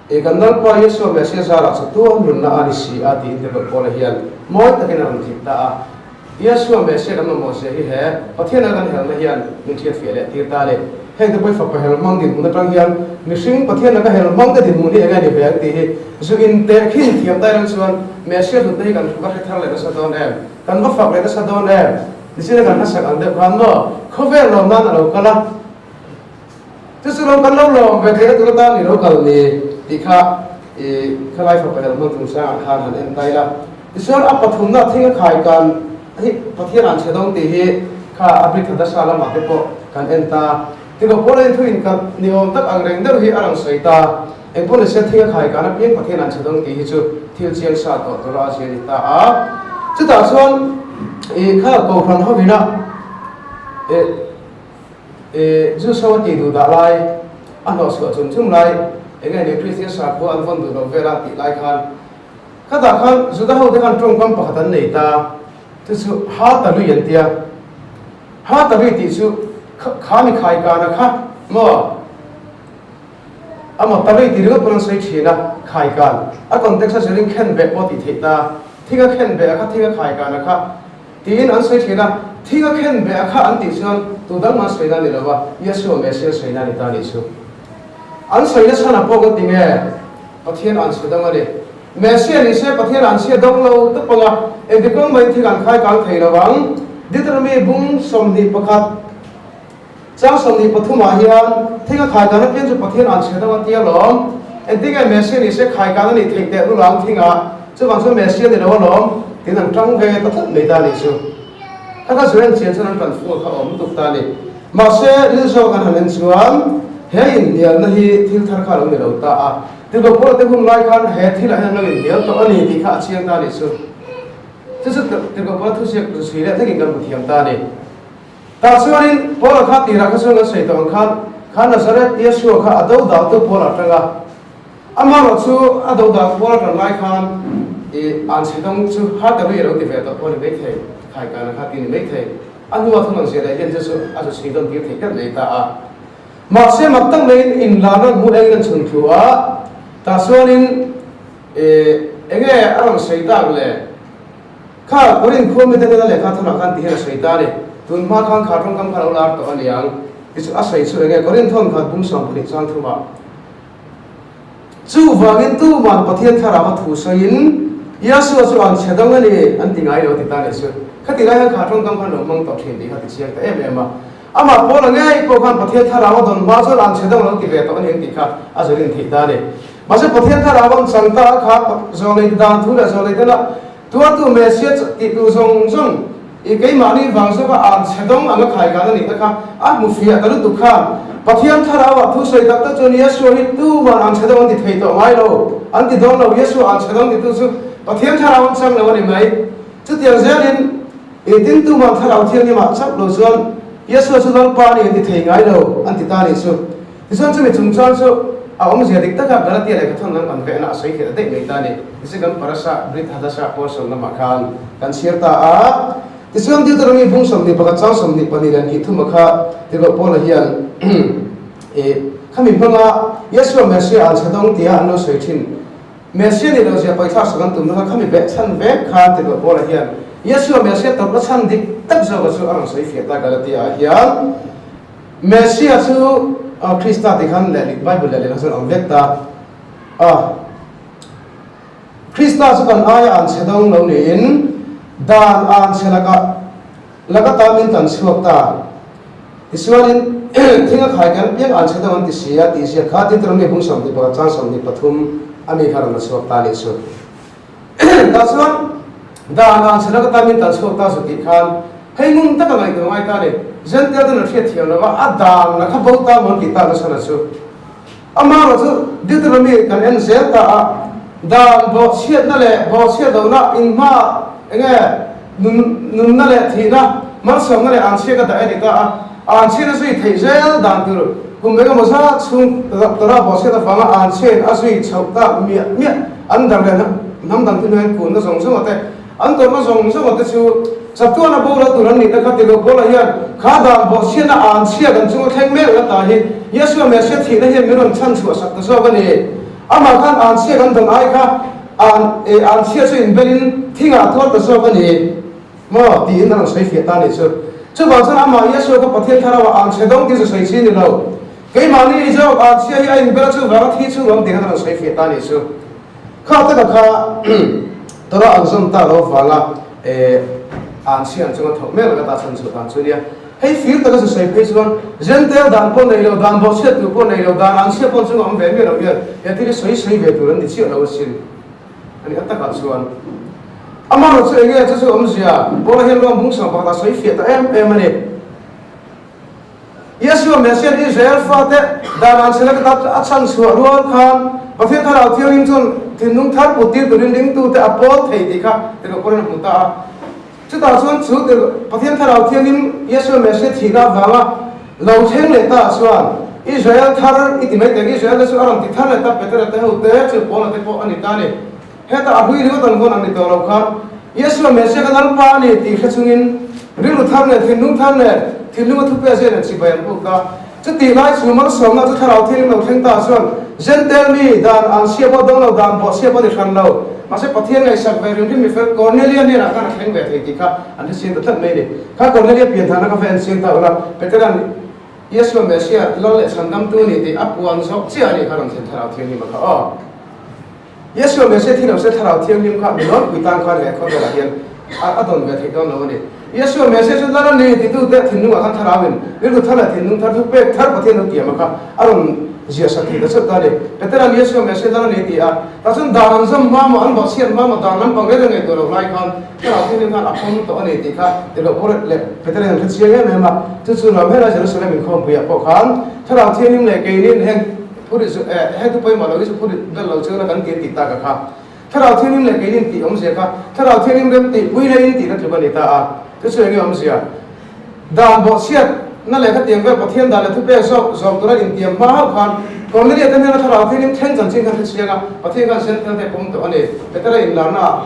e kan dal pa yesu me se sa ra su tu nun na ani si a ti te ko le hian mo ta ke na ram thik ta a yesu me se kam mo se hi he pathian kan hel na hian min thiat fi le ti ta le he te poi fa pa hel mang din mun tang hian mi sing pathian ka hel mang te din mun ni anga ni be ti hi su in te khin thiam tai ran suan me se lu te kan ka thar le sa don em kan va fa le sa don em ni se kan na sa kan de kan no khover lo na lo kala tu su lo kan lo ve te tu ta ni lo kal ni ti kha khalai fa pa hel mang tung sa khan han en tai la ti so a pathum na thing khai kan hi pathian an chedong ti hi kha abri thada sala ma te po kan enta ti ko pole thu in kan niom tak ang reng der hi arang soita eng pole se thing khai kan a piang pathian an chedong ti hi chu thil chiang sa to to ra se ni ta a chu ta son kha ko khan ho bina ju so ti du da lai an ho so chun chung lai enge ni christian sa ko an von du no vera ti lai khan kha ta khan zu da ho de kan trong kam pa tan nei ta tu su ha ta lu yen tia ha ta ri ti su khá mi khai ka na kha mo ama tabai ti ringa punan sei thina khai kan a context sa ring khen be poti theta thinga khen be kha thinga khai kan kha tin an sei thina thinga khen be kha an ti chuan tu dang ma sei na ni lawa yesu message sei na ni ta ni chu an sei na sana po ko tinge pathian an su dang ani message ni se pathian an se dong lo ta panga e de kong mai thi kan khai kan thei lawang Deuteronomy bung somni pakhat Chang somni pathuma hian thinga khai kan pian chu pathian an se dang tia lom en tinga message ni se khai kan ni thei te lu lang thinga chu bang so message ni lo lom tin ang tang ve ta thot me ta ni chu ka suren chen chan kan fu kha om tuk ta ni ma se ri so kan hanen chuan he in dia na hi thil thar kha lo ni lo ta a ti go por te hum lai khan he thil a han lo in dia to ani ti kha chiang ta ni chu chu chu ti go por thu se ku sui le thaki kan thiam ta ni ta suarin por kha ti ra kha so na sei to khan khan na sare yesu kha ado da to por atanga ama ro chu ado da por kan lai khan e an se dong chu ha ta ri ro ti ve to por ni ve thei khai kan kha ti ni ve thei anu wa thon se da yen chu a chu sei dong ti thei ka le ta a ma se mak tang le in la na mu dai kan chun thu a ta suarin enge aram sei ta le kha korin khom me te na le kha thona khan ti he sei ta le tun ma khan kha thong kam kha lo lar to ani ang isu a sei chu enge korin thon kha bung som phuli chang thu ma chu wangin tu man pathian thara ma thu sain yasu chu an chedong ani an tingai lo ti ta le su khati lai kha thong kam kha lo mang to thin di kha ti chiang ta em ma ama pol ngai ko khan pathian thara wa don ma chu an chedong lo ti ve to ani ti kha a zorin thi ta le ma se pathian thara wa changta kha zo le dan thu la zo le na tua tu message ti tu zong zong e kai mani wang so ka an chedong ang khai ka ni ta kha a mu fia ta lu tu kha pathian thara wa thu sei tak ta choni yesu hi tu man an chedong ti thei to mai lo an ti dong lo yesu an chedong ti tu su pathian thara wa chang lo ni mai chu tiang zelin e tin tu man thara wa thiang ni ma chap lo zuan yesu su dong pa ni ti thei ngai lo an ti ta ni su ti son chu mi chung chan su a om zia dik ta ka gala ti le ka thon nan an ve na sei khe te nei ta ni isi gam parasa brit hadasa por som na ma khan kan sir ta a ti son ti to ri bung som ni pa ka chang som ni pa ni ran hi thu ma kha ti lo pol hian e khami phanga yesu message an chadong tia an lo sei thin message ni lo sia paisa sagan tum na khami be chan ve kha ti lo pol hian yesu message to chan dik tak zo ga su an sei fia ta gala ti a hian message chu Krista ti khan le Bible le na so ang vekta Krista su kan aya an chedong lo ni in dan an chelaka laka ta min tan suak ta isualin thinga khai kan pian an chedong an ti sia kha ti trom ni bung som ti pa chang som ni pathum ami kharam na suak ta ni su ta suan dan an chelaka ta min tan suak ta su ti khan hei ngung ta ka ngai to ngai ta ni zen te da na thia thiam na wa adam na kha bau ta mon ki ta na sana su ama ro chu Deuteronomy kan en zel ta a dan bo siat na le bo siat do na in ma enge nun na le thi na mar som na le an sia ka da ai ta a an sia na sui thei zel dan tu kum me ka mo sa chung ta ra bo sia ta fa ma an sia a sui chau ta mi an dang le na nam dang tu ne kun na song song ate an to ma song song ate chu sabtu na bo la tu ran ni ta ka ti lo bo la hian kha da bo sia na an sia kan chu theng me la ta hi yesu me sia thi na hi me ron chan chu sak ta so ba ni ama khan an sia kan dang ai kha an sia chu in belin thinga thot ta so ba ni mo ti in na sai fia ta ni chu ba chan ama yesu ko pathian thara wa an se dong ti su sai chi ni lo ke ma ni jo an sia hi in bela chu ba thi chu rom ti na sai fia ta ni chu kha ta ka kha tora an som ta lo fa la an sian chung thok me la ta chan chu tan chu nia hei feel ta ka sai pe chuan zentel dan pon nei lo dan bo set tu pon nei lo dan an sia pon chung am ve me lo ya ya ti sai ve tu ran ni chi lo sin ani atta ka chuan ama ro chu enge chu om sia bo la hen lo bung sam pa ta sai fia ta em ani yesu message Israel fa te dan an sela ka ta achan chu ro khan pathian thara thiang in chun thinung thar puti tu rin ding tu te apol thei ti kha te ko koren mu ta chu ta chuan chu te pathian thara thiang in yesu message thina wanga lo theng le ta chuan Israel thar iti mai te Israel su aram ti thar le ta peter te hu te chu pol te po ani ta ni heta ahui ri ton gon ani to lo khan yesu message kan pa ni ti kha chungin ri lu thar ne thinung thar ne thinung thu pe se ne chi bayan pu ta chu ti lai chu mang som na chu thara thiang lo theng ta chuan gentle mi dan ang siapa dong lo dan bo siapa di kan lo masa pathian ngai sak ve rim mi fer Cornelia ni ra kan kheng ve thei ti kha an sin ta me ni kha Cornelia pian thana ka fen sin ta ola peteran Yesu Mesia lo le sandam tu ni ti apuan so chia ni kharam sin tharau thiang ni ma kha o Yesu Mesia thi lo se tharau thiang ni kha mi lo pi tang kha le kho la hian a don ve thei don lo ni Yesu Mesia so la ni ti tu te thin nu kha tharawin ni lu thala thin nu thar thu pe thar pathian no ti ma kha aron Jia sakti da sat tale peteran Yesu Mesia la ni ti a ta sun daran sam ma ma an ba sian ma ma daran pang le ngai to lo lai khan tharau thiang ni kha apon to ani ti kha te lo por le peteran thil sia me ma tu chu lo me la Jerusalem in khom buya po khan tharau thiang ni le ke ni hen puri su he tu pai ma lo su puri dal lo chu la kan ti ta ka kha tharau thiang ni le ke ni ti om se kha tharau thiang ni rem ti pui le ni ti na tu ba ni ta a tu chu ngi om sia dan bo siat na le kha tiang ve pathian da le thu pe so tu ra in tiam ma khan kon le ta na tharau thiang ni then chan ching khan sia ga pathian kan sen tan te pom to ani petera in la na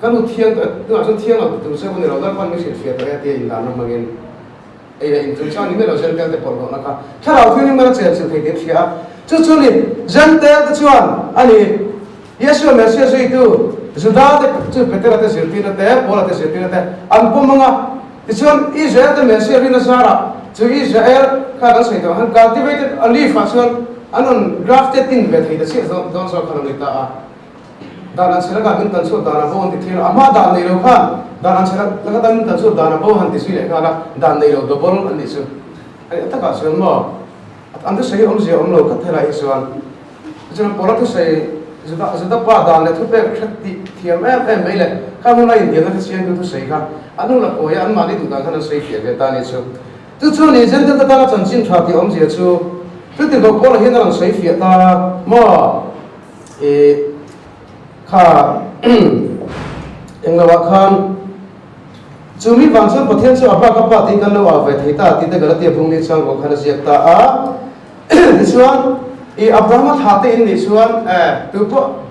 kan u thiang tu a chun thiang lo tu se kun ro da pan mi se fia ta te in la na magin ai in tu cha ni me lo sen tan te pom na kha tharau thiang ni ma che se thei te sia chu chu ni jan te ta chuan ani Yesu Mesia so itu Juda te chu petera te se ti na te bola te se ti na te an pom nga Ichuan Israel the Mesia rin Sara to Israel kada sa ito han cultivated alif asun anon grafted in bet hita siya don so kanong ita a dalan sila gamin tanso dana bo hanti thira ama dan nei lo khan dalan sila lagamin tanso dana bo hanti sila kala dan nei lo dobol an isu ay ataka sun mo at ando sa om siya om lo kathela isuan ichuan pola to say Zada pa dan le thu pe khati thiam em mai le ka mo lai dia na sian tu sei kha anu la ko ya an ma ni tu dan khan sei fia ve ta ni chu tu chu ni zen ta ta chan chin tha ti om je chu tu ti lo ko la hin ran sei fia ta mo kha eng la wa khan chu mi bang san pathian chu apa ka pa ti kan lo wa ve thei ta ti te ga ti phung ni chang ko khan siak ta a chuan Abraham hati ini suan tu po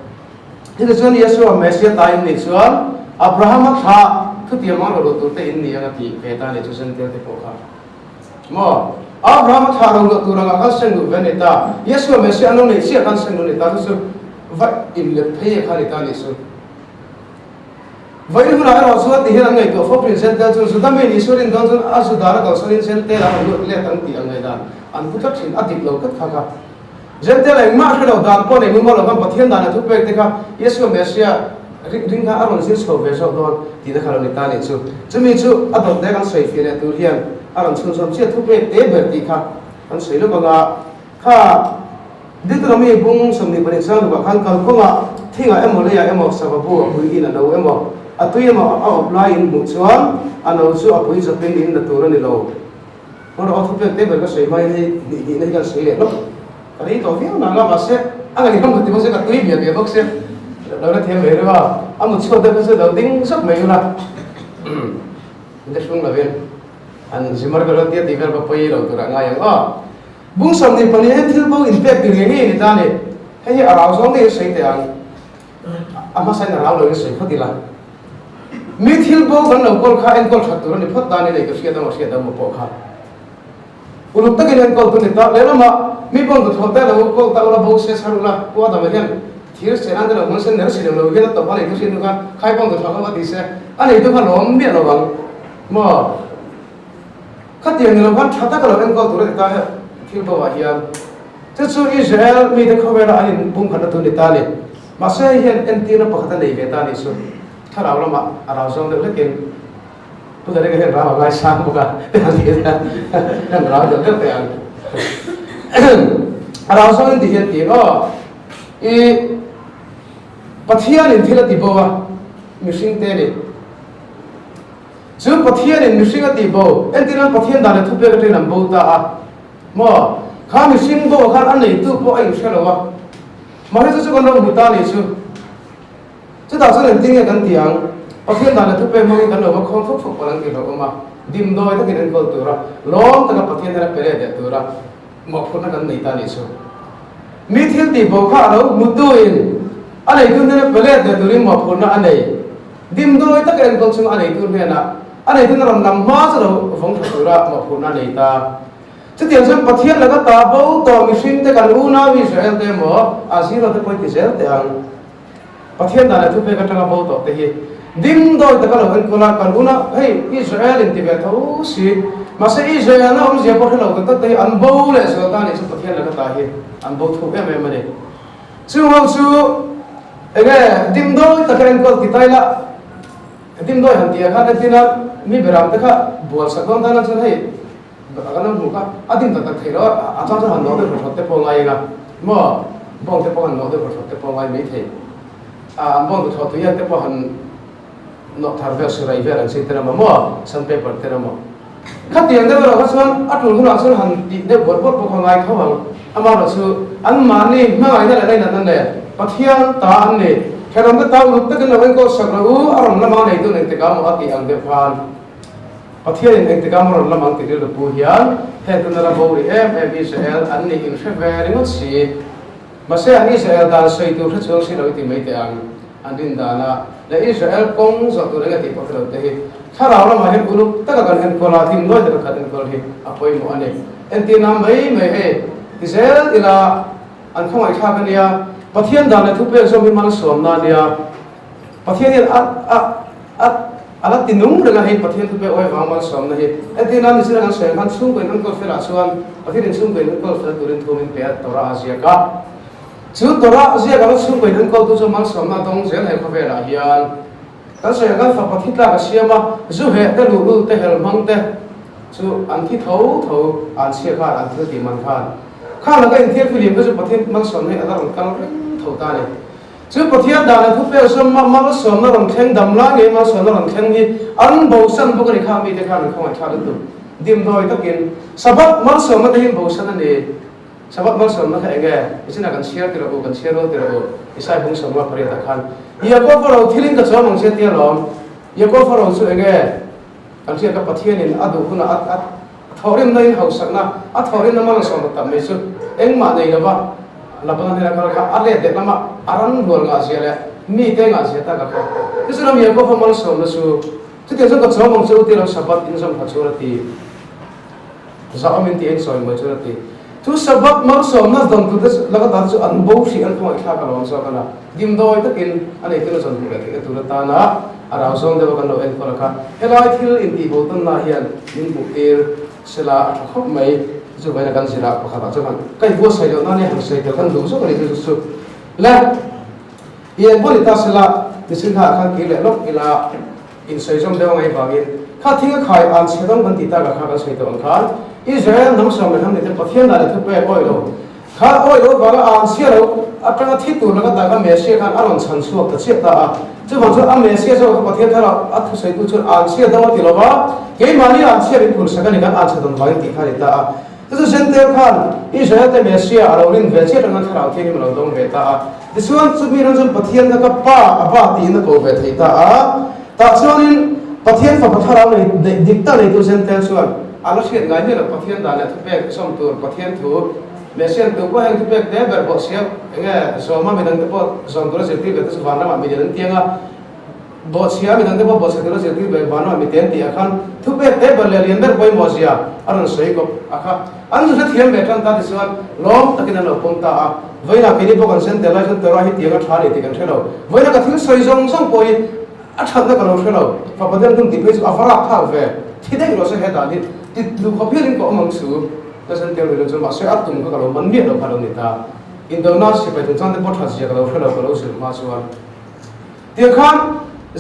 itu suan Yesus Mesia ta ini suan Abraham ha tu dia mau lalu tu te ini yang ti peta ni tu sen te po kha mo Abraham ha lalu tu ranga kasen tu veneta Yesus Mesia anu ni sia kan sen ni ta tu va in le pe kha ni ta ni su vai hu na ro suat ti hilang ngai to fo present ta tu su ta me ni surin don sun asu dara ka surin sen te la lu le tang ti angai da an pu tak sin adik lo kat kha kha Gente la ma khalo dan po nei mo lo kan pathian dan thu pe te kha Yesu Mesia ring kha aron sin so ve so don ti da khalo ni ta ni chu chumi chu adon de kan sei fi le tu hian aron chun som che thu pe te ber ti kha kan sei lo ba kha Deuteronomy bung som ni bani sang ba kan kal ko nga thinga emo le ya emo sa ba bu bu in na no emo atu emo a apply in mu chuan ano chu a pui sa pe in na tu ro ni lo mo ro thu pe te ber ka sei mai ni ni kan sei le no Kali itu dia nak apa sih? Angin kamu tiba sih kat tujuh biar box sih. Lalu dia mereka apa? Amu cikgu dah pasal dah ding sok mayu lah. Kita sung lawin. An zimar kalau dia tiba apa pay lalu tu orang ayang. Bung sam ni pani hentil bau impact diri ni tani. Hei arau song ni saya tiang. Ama saya nak arau lagi saya kau tilah. Mithil bau kan laukol kah engkol satu ni pot tani ni kerja dah mau pokha. Uluk tak ini engkol tu ni tak. Lalu mak mi bang tu thota la ko ta la bo se sarula ko da merian thir se an da mon sen ner se lo ge ta pa le tu ka khai bang tu thota ba ti se ani tu kha lom mi lo bang mo khat ye ni lo kan thata ka lo en ko tu re ta thil ba wa hian chu chu Israel mi de khobe la ani bung khan tu ni ta le ma se hian en ti na pa khata nei ve ta ni su thara la ma ara song de le ken tu da re ge ra ba sang ko ka ta ni da ra da te an Arau song ini dia tiga, pathian ini tidak tiba, musim teri. Jom pathian ini musim tiba, entiran pathian dah tu pergi dalam bauta, mo kami musim bo kan ane itu bo ayu sekali, mari tu sekarang orang buta ni tu, dah sana entinya kan tiang, pathian dah tu pergi mungkin kan orang konflik orang kita rumah, dim doa itu kita kau tu lah, long tengah pathian dah pergi dia tu lah. Maupun akan nita ni so. Mithil di bawah lo mutuin. Anai tu ni pelet dah turin maupun anai. Dim do itu kan konsum anai tu ni nak. Anai tu orang nama selalu fong terura maupun anai ta. chứ tiền dân bát thiên là cái tà bố tò mình sinh tới cả lũ na Israel tới mỏ Asia là tới quay thì dễ tới ăn bát thiên là thu về cái trang bố tò tới hi dim đôi tới cái lỗ anh coi cả lũ na hey Israel in tivi thấu xí mà sẽ Israel nó ông gì có thể lâu tới tới ăn bố này sao ta này sẽ bát thiên là cái tà hi ăn bố thu em này chứ không chứ cái dim đôi tới cái anh coi thì tay là dim đôi hàng tiền khác thì nó mi beram tới khác buồn sắc con ta nó cho thấy cái nó cũng khác adim tất thấy đó cho hắn nói được một số tế ngay cả mà bông tế hắn nói được một số tế ngay mấy thế bông được số thứ nhất tế hắn nó thằng về sửa lại về làm gì thế nào mà sân paper thế nào mà khác tiền đấy rồi các bạn ăn uống cũng là hắn đi để bớt phong ngay không bằng mà là sự ăn mà đi mà ai đây là này bắt hiện ta ăn này khi làm cái tao lúc tất cả là bên cô sạc rồi ăn làm mà này tôi này thì cả một cái ăn đẹp hơn bắt hiện này thì cả một làm ăn thì được bù hiền thế tôi là bù đi em Israel ăn này in sẽ về đến một xí mà sẽ anh Israel đã xây dựng rất nhiều sự đầu tiên mấy cái anh tin đó là Israel công giáo tôi là cái bắt đầu thếถ้าเราละมาเห็นกุลตั้งแต่การเห็นคนละทีมน้อยแต่การเห็นคนละทีอภัยหมดเนี่ยเอ็นตีน้ำไม่เฮที่เซลอีละอันข้างไอ้ข้ากันเนี่ยประเทศด่านเนี่ยทุกเรื่องจะมีมันสวมนั่นเนี่ยประเทศเนี่ยอะไรตินุ่งเรื่องให้ประเทศทุกเรื่องไว้วางมันสวมนั่นเองเอ็นตีน้ำนี่สิ่งนั้นเสียงกันสุ่มเป็นนั่นก็เฟรส่วนประเทศนี้สุ่มเป็นนั่นก็เฟรตุรินทูมินเปียตัวราอาเซียก็ซึ่งตัวราอาเซียก็สุ่มเป็นนั่นก็ตัวจะมันสวมนั่นตรงเสียงให้เขาเฟรอาเฮียนกันเสียกันฝักทิศละก็เสียมาจู่เหตุลูแต่เหลมังแต่จู่อันที่เท่าอันเสียขาดอันที่ตีมันขาดข้าแล้วก็อินเทียฟิลิปก็จะประเทศมันสอนให้อะไรกันเท่าตาเนี่ยจู่ประเทศด่านทุกเรื่องสมมาสอนนั่งแข่งดำล้างเองมาสอนนั่งแข่งนี่อันบูสันพวกนี้ข้ามีแต่ข้าหนึ่งข้าไม่ข้าหนึ่งตัวดิมโดยตะกินสบัดมาสอนมาได้ยินบูสันนั่นเองสบัดมาสอนมาแค่ไงไม่ใช่นักการเชียร์ที่เราการเชียร์เราที่เราไม่ใช่บุญสมว่าปริยัติขันยาก็พอเราที่ลิงกับจอมังเชียร์ที่เรายาก็พอเราช่วยไงการเชียร์กับประเทศนี้อดูคุณทอริมในเฮาสักนะทอริมน้ำมันสอนตัดไม่สุดเอ็งมาในระบาลับกันที่เราค่ะอะไรเด็กน้ำมันอารันดวงอาเซียเลยมีเต็งอาเซียตากระที่สุดเรายาก็พอมันสอนนะสุที่เดียวกับจอมังเชียร์ที่เราสบัดอินสัมผัสสุรตีจะเอามินที่เอ็งสอนมาสุรตีทุกสบับมาสอนนั่นตอนนั้นแล้วก็ตอนนั้นอันบูชีอันพออีกข้ากันลองสอนกันนะดิมโดยตะกินอันนี้ที่เราสอนกันที่ตัวตานะเราสอนเดี๋ยวกันเราเอ็นคนละค่ะเฮลัยที่อินดีโบตันนาเฮียนมินบุเอร์เสลาขบไม่จะไปนักการเสลาประคับจังกันใครบัวใส่เดี๋ยวนั่นเนี่ยหันใส่เดี๋ยวกันดูสักคนนี้จะสุดและเอียนบริตาเสลาดิฉันหาข้างกิเลสลบกีฬาอินใส่จอมเดี๋ยวไงบางอย่างข้าทิ้งขายอันเสด็จกันติดตากับข้ากันใส่ตัวอันขาดอิสราเอลน้ำสมเป็นทำในที่ประเทศนั้นทุกเป้อ้อยโลข้าอ้อยโลบางอันเสียโลอัตราที่ตัวแล้วก็แต่ก็เมเสียกันอารมณ์ชันสุกแต่เสียตาจะบอกว่าอันเมเสียจะประเทศเราอัตใส่ตัวจนอันเสียต้องติดลบว่าเกี่ยมานี่อันเสียเป็นผู้สักการกันอันเสียต้องไปติดขาดตาแต่จะเส้นเดียวกันอิสราเอลแต่เมเสียเราเรื่องเวชีตรงนั้นเราที่นี่เราต้องเวตาดิส่วนสุดมีเรื่องประเทศนั้นก็ป้าตีนก็เวทีตาแต่ส่วนนี้ประเทศฝั่งพัฒนาในดิกตาในตัวเส้นเดียวส่วนอันนั้นเช่นไงเนี่ยประเทศด่านเนี่ยทุกเป้ส่งตัวประเทศถูกเมื่อเช่นตัวก็ให้ทุกเป้เดบิวต์เสียเงี้ยสมมติมีตั้งแต่พอส่งตัวเสียที่เป็นตัวสวรรค์มีเดินเตียงอ่ะบทเสียมีตั้งแต่พอบทเสียตัวเสียที่เป็นบ้านมีเตียงตีอาคารทุกเป้เดบิวต์เรียนแบบไปหมดเสียอันนั้นสวยกว่าอาคารอันนั้นจะเทียมแบบนั้นตาที่ส่วนล้อมตะกี้นั่นเราคงตาไว้นักกินพวกกันเส้นแต่ละเส้นแต่ละที่เตียงก็ช้าเลยตีกันเช่นเราไว้นักทิ้งสวยส่งไปอัดชันนักกันเราเช่นเราพอประเด็นถึงติดไปสุดอัฟราข้าวเฟ่ที่ได้เราเสียเหตุการณ์ติดดูเขาเพี้ยนก็มังสูแต่ฉันเดียวเราจะมาเสียอัดตุ่มก็เรามันเบี้ยเราพาเราเนี่ยตาอินโดนีเซียไปถึงจังได้พอทัศน์เสียก็เราเช่นเราเสียมาส่วนเดี๋ยวข้าม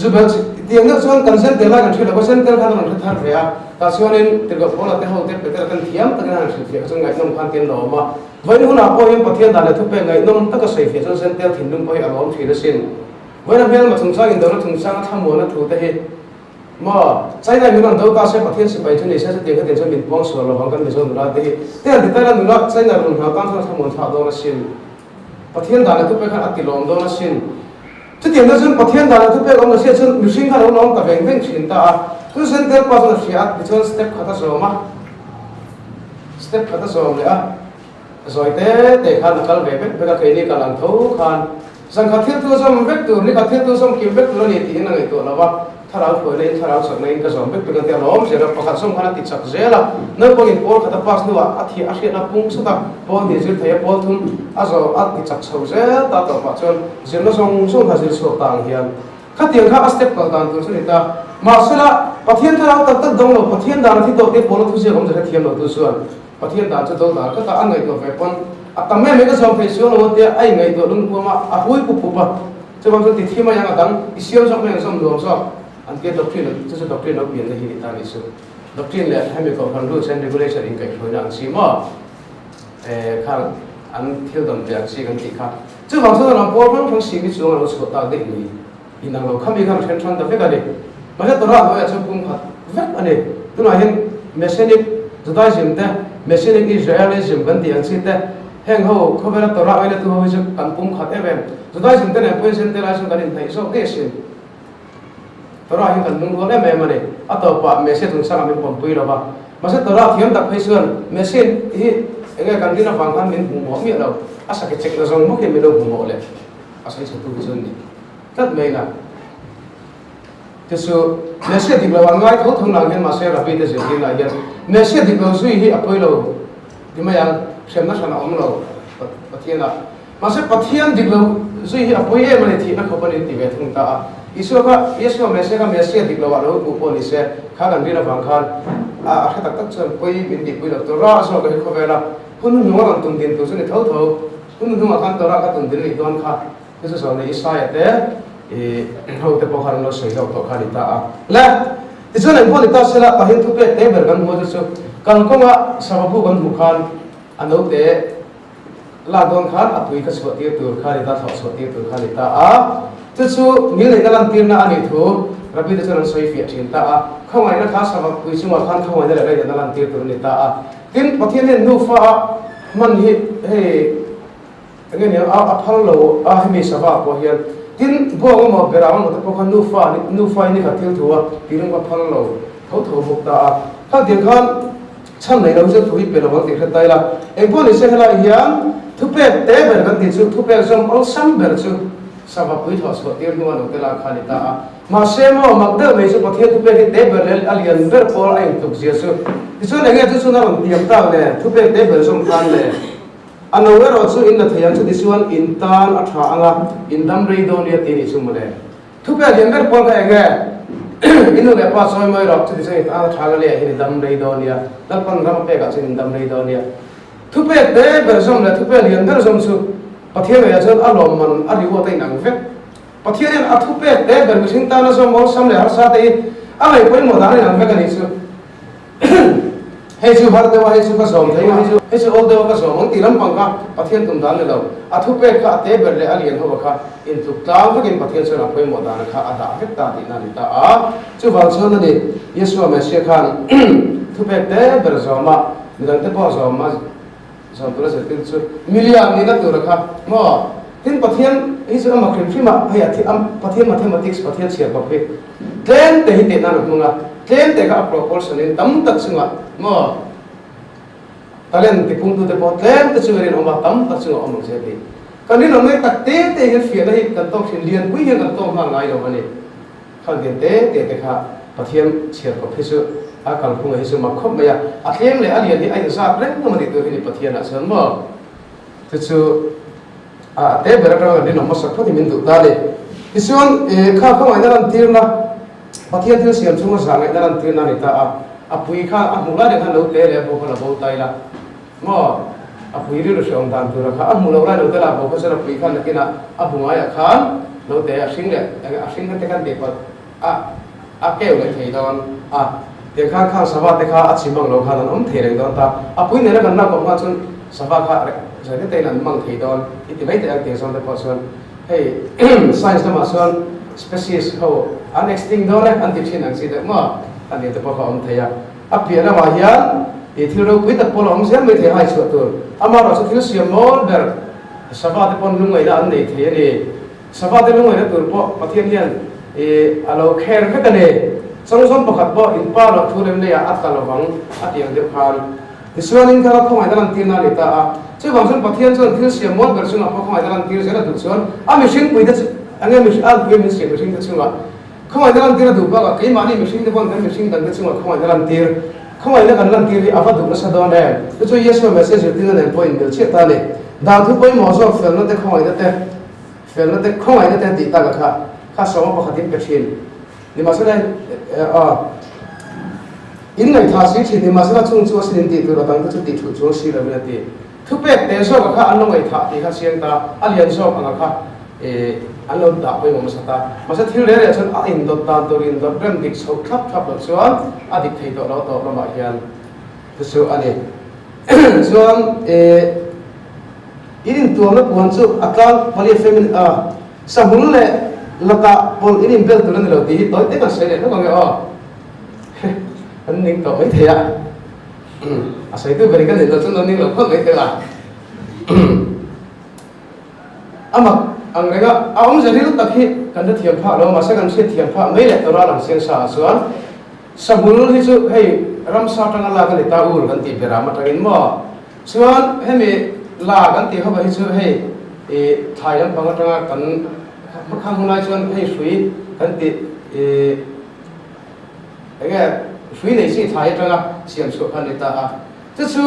จะเป็นเดี๋ยวเนี่ยส่วนกันเส้นเดียวกันเช่นเราก็เส้นเดียวกันเราท่านเรียแต่ส่วนนี้เดี๋ยวก็พอเราเที่ยวเที่ยวไปเที่ยวกันเที่ยมตั้งแต่นั้นเสียจนไงน้องพันเตียนเรามาวันนี้คนอาพอยังประเทศด่านเลยทุกเป็นไงน้องตั้งแต่เสียจนเส้นเดียวถิ่นนุ่งไปอารมณ์ที่ละสิ้นวันนั้นเพียงมาถึงสร้างอินโดนีเซียถึงสร้างทำหมดนั่นถูกแต่เหตุมาใช่ไหมมีนั่นตัวตาเสียประเทศสิไปทุนนี้เสียจะเตียงก็เตียงจะมีป้องส่วนเราบังกันไม่ส่วนเราได้แต่อันที่แต่ละหนึ่งละใช่ไหมรุ่นเราตั้งทำหมดท่าโดนสิ้นประเทศด่านเลยทุกเป็นขันอัติลมโดนสิ้นจะเตียงก็ซึ่งประเทศด่านเลยทุกเป็นองค์เสียซึ่งมิสิ่งขันเราน้องกับเองสิ้นตาคือเส้นเดียวกันเราเสียดิฉันสเต็ปขัดสมะสเต็ปขัดสมเลยอ่ะสวยแต่ขันนักเวทเป็นการเคยนี่กำลังทุกขัน สังฆเทียนตัวสมเวกตัวนี่ฆเทียนตัวสมกิมเวกตัวนี่ตีนั่งไอตัวแล้วว่าถ้าเราเปิดในถ้าเราสักในก็สมเวกตัวกันเตียล้อมเสียเราประกาศสมขนาดติดสักเจละนั่นพอกินโอลขัดปัสนัวอาทิอาเชียนปุ่งสุดท้ายพอดีจิตเทียบพอทุ่มอาจจะติดสักเช้าเจตาต่อมาจนเสียงเราส่งหาจิตสุดต่างเฮียนขัดเตียงข้าสเต็ปต่างๆตัวสุนิตามาสุดละปะเทียนถ้าเราตัดดงเราปะเทียนดานที่โตเต็มพอเราทุเสียผมจะเทียนเราตัวส่วนปะเทียนดานจะโตดานก็ตาอันไหนตัวเฟปอนแต่แม่ไม่ก็สมเพศส่วนเราเตียไอ้ไงตัวลุงพัวมาอาหุยปุ๊บปุ๊บอ่ะจะบางทีที่มาอย่างนั้นอิสยามสมัยสมัยรวมสอบอันเกี่ยวกับที่นั่นจะด็อกทรีนนักเรียนในที่นี้ตามนี้สุดด็อกทรีนเนี่ยให้มีความรู้ rules and regulation อิงกับคนอย่างซีมาข้างอันเที่ยวดำเนินซีกันที่ข้าจะบางส่วนเราพอทั้งซีมิสูงเราสุดตาเด็กนี่อินังเราข้ามีการเชิญชวนแต่เพื่อกันเด็กมันจะตัวเราเนี่ยจะพุ่งขัดเว็บอันนี้ตัวเราเห็นเมสเซนิกจะได้จิมแต่เมสเซนิกอิสราเอลจิมกันที่อันซีแต่แห่งเขาเขาเป็นตัวเราเนี่ยตัวเขาจะกันพุ่งขัดเอเวนจะได้จิมแต่เนี่ยเป็นเซนเตอร์ไลซ์กันในไทยโซ่เดชินตัวเราเห็นกันนุ่งเขาเนี่ยแม่มันเนี่ยอัตโปะเมสเซตุนสังมีปุ่มปุยเราบ้ามาเสร็จตัวเราเทียมตักไปส่วนเมสเซนที่เองกันที่เราฟังกันมีหัวหมอมีเราอาศัยเช็คเราส่งมุกเห็นมีเราหัวหมอเลยอาศัยเช็คตัวส่วนนี้ตัดไม่กันที่สุดเมสเซติกเราวันง่ายเขาทุ่งหลังเห็นมาเสียรับปีเตสิที่ไหนยันเมสเซติกเราสุยที่อภัยเราที่ไม่ยังเชื่อมนักชนะอมเราปะเทียนละมาเสียปะเทียนดิกเราสุยที่อภัยมันที่นักขบวนที่เวทุงตาอิสุก็อิสุเมสเซก็เมสเซติกเราว่าเราอุปนิเสข้ากันที่เราฟังกันให้ตักตักส่วนปุยบินดิปุยเราตัวราสก็เห็นเขาเวลาคุณนุ่งกันตุนดินตัวสุดเท่าคุณนุ่งกันตัวราก็ตุนดินอีกตัวข้าที่สุดสอนในอิสราเอลเขาจะพอการเราใช้เราตัวขาดิตาและที่ส่วนในพวกที่ตัดเสละไปเห็นทุกเรื่องเต็มแบบกันหมดที่สุดการก็ว่าสาวผู้กันมุขานอันนู้นเดลาดอนขานอภิกษาที่ตัวขาดิตาสาวสวดที่ตัวขาดิตาที่สุดมีในการตีนอันนี้ถูกรับผิดชอบส่วนฟิจินตาเข้ามาในข้าสาวผู้ชิมว่าขานเข้ามาในอะไรในการตีตัวนี้ตาทีนประเทศนี้นูฟ้ามันเฮ้อย่างเงี้ยพัลโลให้มีสภาพพอเห็นทีนพวกมันเวลามันแต่พวกนูฟ้านี่ขัดเที่ยวทัวทีนึงว่าพัลโลเขาถูกบุกตาถ้าเดี๋ยวขันชั้นไหนเราจะถูกฮิตเป็นระบบติดขัดได้ละเองพวกนี้เสียหลายอย่างทุกเป๊ะเต้แบบกันติดสุดทุกเป๊ะส่งเอาซ้ำแบบสุดสภาพพื้นฐานสวัสดิ์นัวนุเตลาขาลิตามาเชื่อมั่นมักเดิมไม่สุประเทศทุกเป๊ะที่เต้แบบเลยอะไรอย่างเดิมพอไอ้ทุกเสียสุดที่สุดอย่างเงี้ยที่สุดนั่นเตรียมตั้งเลยทุกเป๊ะเต้แบบส่งทันเลยอันนั้นเราสุดอินทยันสุดที่ส่วนอินทานอัฐาอ่ะอินดัมเรย์โดนี่ตีนี่สุดมาเลยทุกเป๊ะอย่างเดิมพอกันเองอินโดเนี่ยปัสสาวะไม่รับสุดที่สุดอัฐากันเลยอินดัมเรย์โดนี่แล้วพันรำเป๊ะกับอินดัมเรย์โดนี่ทุกเป๊ะเต้แบบส่งเลยทุกเป๊ะอย่างเดิมส่งสุดประเทศเนี่ยจะอารมณ์มันอริวตัยนังเวกประเทศเนี่ยอัทุเปเดเบอร์วิชินตานะสมองสำเร็จหาสาธิอะไรเป็นโมดานี่นังเวกันนี่สุให้สุภาพเดวะให้สุภาษาไทยให้สุโอเดวะก็สมองตีลำพังค่ะประเทศตุ่มดานเลยเราอัทุเปค่ะเดเบอร์เลยอะไรอย่างเขาบอกค่ะอินทุกตามก็กินประเทศส่วนเป็นโมดานะค่ะอาดาเวกตาดีนั่นตาสุภาพส่วนนั้นเยซูเมสเซียขันทุเปเดเบอร์สมมามีตั้งแต่พอสมมาสมตัวเสร็จสุดมิลลิอนนี่นักตัวละครับมั่วทีนประเทศอิสราเอลมาคริสต์มาให้ที่ประเทศมาเทมาติกส์ประเทศเชียร์กับเพื่อนเล่นแต่หินเด่นนั่นมึงอ่ะเล่นแต่ก็อัปโหลดส่วนนี้ตั้มตัดซึ่งอ่ะมั่วตาเล่นที่พุ่งตัวเด็กพอเล่นแต่ซึ่งเรียนออกมาตั้มตัดซึ่งออกมาเสียดีการนี้เราไม่ตัดเตะเห็นเฟียได้กันต้องเรียนวิ่งกันต้องห่างไงเราวันนี้ข้าเรียนเตะค่ะประเทศเชียร์กับเพื่อนอาการคงให้สมัครครบไหมอ่ะอาเทียมเลยอาเรียนที่ไอ้ทราบเรื่องมันติดตัวที่ประเทศน่ะส่วนมั่วที่สุดเตะเบอร์เราเนี่ยน้องมาสักพักที่มันดูได้เลยที่ส่วนข้าเข้ามาในนั้นทีนะประเทศที่เสียงชุ่มฉ่ำในนั้นทีนั่นนี่ตาปุยข้ามุลาเด็กข้าเราเตะเลยพวกเราบอกตายละมั่วปุยเรื่องเสียงดังตัวละข้ามุลาเราเตะละพวกเขาจะปุยข้านักกินปุยมาข้าเราเตะสิ่งเลยสิ่งนั้นเตะกันเด็กว่าเกี่ยวเลยที่ตอนเด็กข้าสวัสดิ์ข้าชิมังเราข้าตอนเทเรื่องตอนตาปุยเนี่ยกันนักของข้าจนสวัสดิ์ข้าจะได้เตะนั้นมังที่ตอนที่ไม่ได้เกี่ยวกับแต่พอส่วนให้science นั้นมาส่วน species เขาอัน extinct ด้วยอันที่ชิ้นนั้นสิเด็กมั่วอันนี้แต่พอเขาเทียบเพียงนั้นมาเฮียที่เราพิจารณาพอเราเสียไม่เทียบให้สุดตัวอามาเราสุดที่เสียมอลเบอร์สวัสดิ์พอลุงไอ้ด้านนี้เทียนี่สวัสดิ์ลุงไอ้ด้านตัวพอประเทศนี้เราแค่ก็กันเลยสองประคับพออินป้าเราทุเรศเนี่ยอัตตาเราฟังอัตยังเดียวกัน Isuanin ka không ai dalam tina lita chứ bằng chân pathian chân thiếu xiêm mốt gần xung không ai dalam tina sẽ là đủ xuân mình sinh quỳ đất anh em mình quỳ mình xiêm mình sinh đất xung không ai dalam tina đủ bao cái mà đi mình sinh đất bằng cái mình sinh đất xung không ai dalam tina không ai dalam tina thì apa đủ nó sao đó này cái chỗ yes message tina này point được chết ta này đào thứ bảy mỏ rồi phải nó để không ai để phải nó để không ai để tị ta cả khá sống mà phát triển cái chuyện nhưng mà sau đây in ngày thà sĩ thì nhưng mà sau chung chung sinh đi từ đó tăng tới chút chung sinh là vấn đề thứ bảy để số các anh ngày thà thì các sinh ta anh liên số anh các anh luôn đã với mà sẽ thiếu đấy là chân anh in đột tan đột in đột rem địch sâu thấp thấp được số anh địch thấy đó là mà hiện cái số anh ấy số anh in tuang na puan chu akal pali femin samul le lata pol in bel tulan lo ti toy te ka se le no ga an ning to mai thea asai tu beri kan le chun ning lo khon mai thea ama angrega aum jaril takhi kan da thiam pha lo ma sa kan se thiam pha mai le tora lang sen sa suan samul hi chu hei ram sa tanga la ka le ta ur kan ti bera ma tangin mo suan hemi làกันตีเขาไปช่วยให้ถ่ายลำพังกันกันข้างในชวนให้สวยกันตีไอ้แกสวยในสิ่งถ่ายจังเสียงสุขันติตาจะชู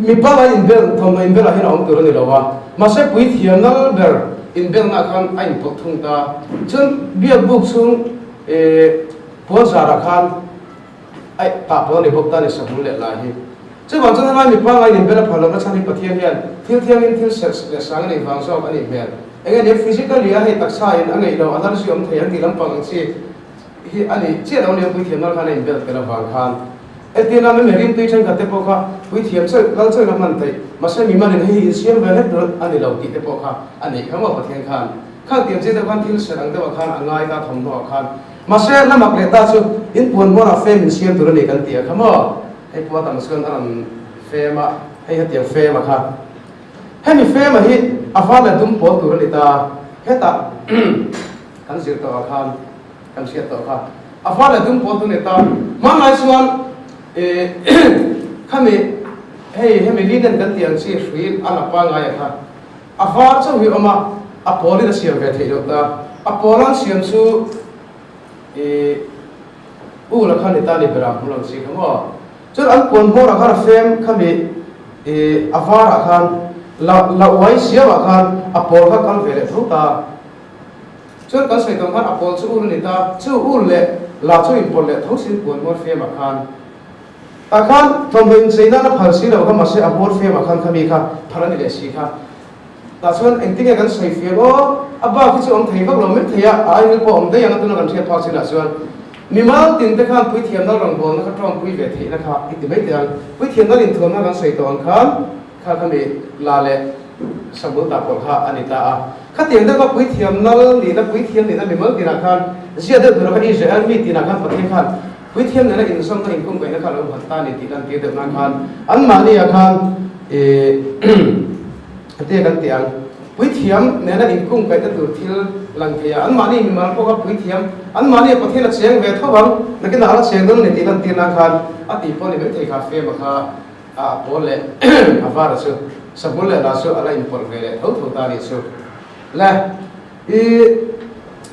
มีป้าอะไรอินเบลทำไมอินเบลให้เราตัวนี้เราว่ามาเสพวิธีนั่งเบลอินเบลนักขันไอ้พวกทุ่งตาจนเบียบุกซุงพวกสารคันไอ้ตาพวกนี้พวกตาเนี่ยสมุนเละลาย这往这那里放来，你别的跑了，那产品不贴面，贴面贴上个地方说个里面，哎个你 physically 啊，係特差人，安尼咯，安那是我們睇人哋諗辦事，係安尼，即係我哋會貼那看你別個方看，哎啲那你每年對稱個啲波卡，會貼出老這個問題，嘛是咪嘛人係先為咧到安尼留啲啲波卡，安尼咁我不聽看，看點這啲看貼上人哋話看，安挨家同都看，嘛是那麼嚟打出，因本我那非明先到你กัน啲，咁啊。ให้พวกต่างส่วนต่างเฟมาให้เตียงเฟมาค่ะให้มีเฟมาฮิอาฟ้าและดุมปวดตัวนี่ตาให้ตัดกันเสียตัวอาคารกันเสียตัวค่ะอาฟ้าและดุมปวดตัวนี่ตามันหลายส่วนข้ามีให้มีลีดกันเตียงเสียชีวิตอันละปังไงค่ะอาฟ้าเจ้าวิวมาอาโปลีจะเสียเวทีอยู่ตาอาโปลังเสียมสู้ละค่ะนี่ตานี่เป็นอะไรลังสีคำว่าจนอันปนหัวราคาเฟมขมิอาฟาราคานละไว้เสียราคานอโปลก็กันเวลทุกตาจนกันใส่ตรงกันอโปลชูอุลนิตาชูอุลเล่ลาชูอินปนเล่ทุกสิ่งปนหัวเฟมราคานอาคานทำเป็นสิ่งนั้นผ่านสิ่งเราก็มาเสียอโปลเฟมราคานขมิค่ะพารานิเลสีค่ะแต่ส่วนเอ็งที่กันใส่เฟมโอ้อับบ้าที่จะองค์ไทยก็เราไม่เทียไอ้พวกองค์ได้ยังตัวนั้นกันเทียบพอสิ่งละส่วนมีมาตินแต่ข้ามพุทธิยมนั่งรังบอลนะครับตรองพุทธิเวทีนะครับอีกไม่เดียวพุทธิยมนั่งลินทวนนั่งกันใส่ตัวอันข้ามข้าขมีลาเล่สมบูรณ์ตาปนข้าอันนี้ตาข้าเตียงแต่ก็พุทธิยมนั่งลีนะพุทธิยมลีนะมีมาตินนะครับเสียเดือดเราก็อิสราเอลมีตินนะครับประเทศข้าพุทธิยมเนี่ยอินสมก็อินคุ้มไปนะครับเราหันตานี่ตินันตีเดือดนะครับอันมานี่นะครับเตียงกันเตียงพุทธิยมเนี่ยอินคุ้มไปแต่ตัวที่ลังเทียอันมานี่มีมาพวกพุทธิยมอันมานี่ประเทศละเชียงเวทบังนักกินอาหารเชียงนั่นนี่ตีนันตีนักการอติพอนี่ไม่ใช่คาเฟ่มาค่ะโบเล่อาฟาร์สุสมุนเล่ลาสุอะไรอินพอร์เวเล่ทุกตาลิสุและ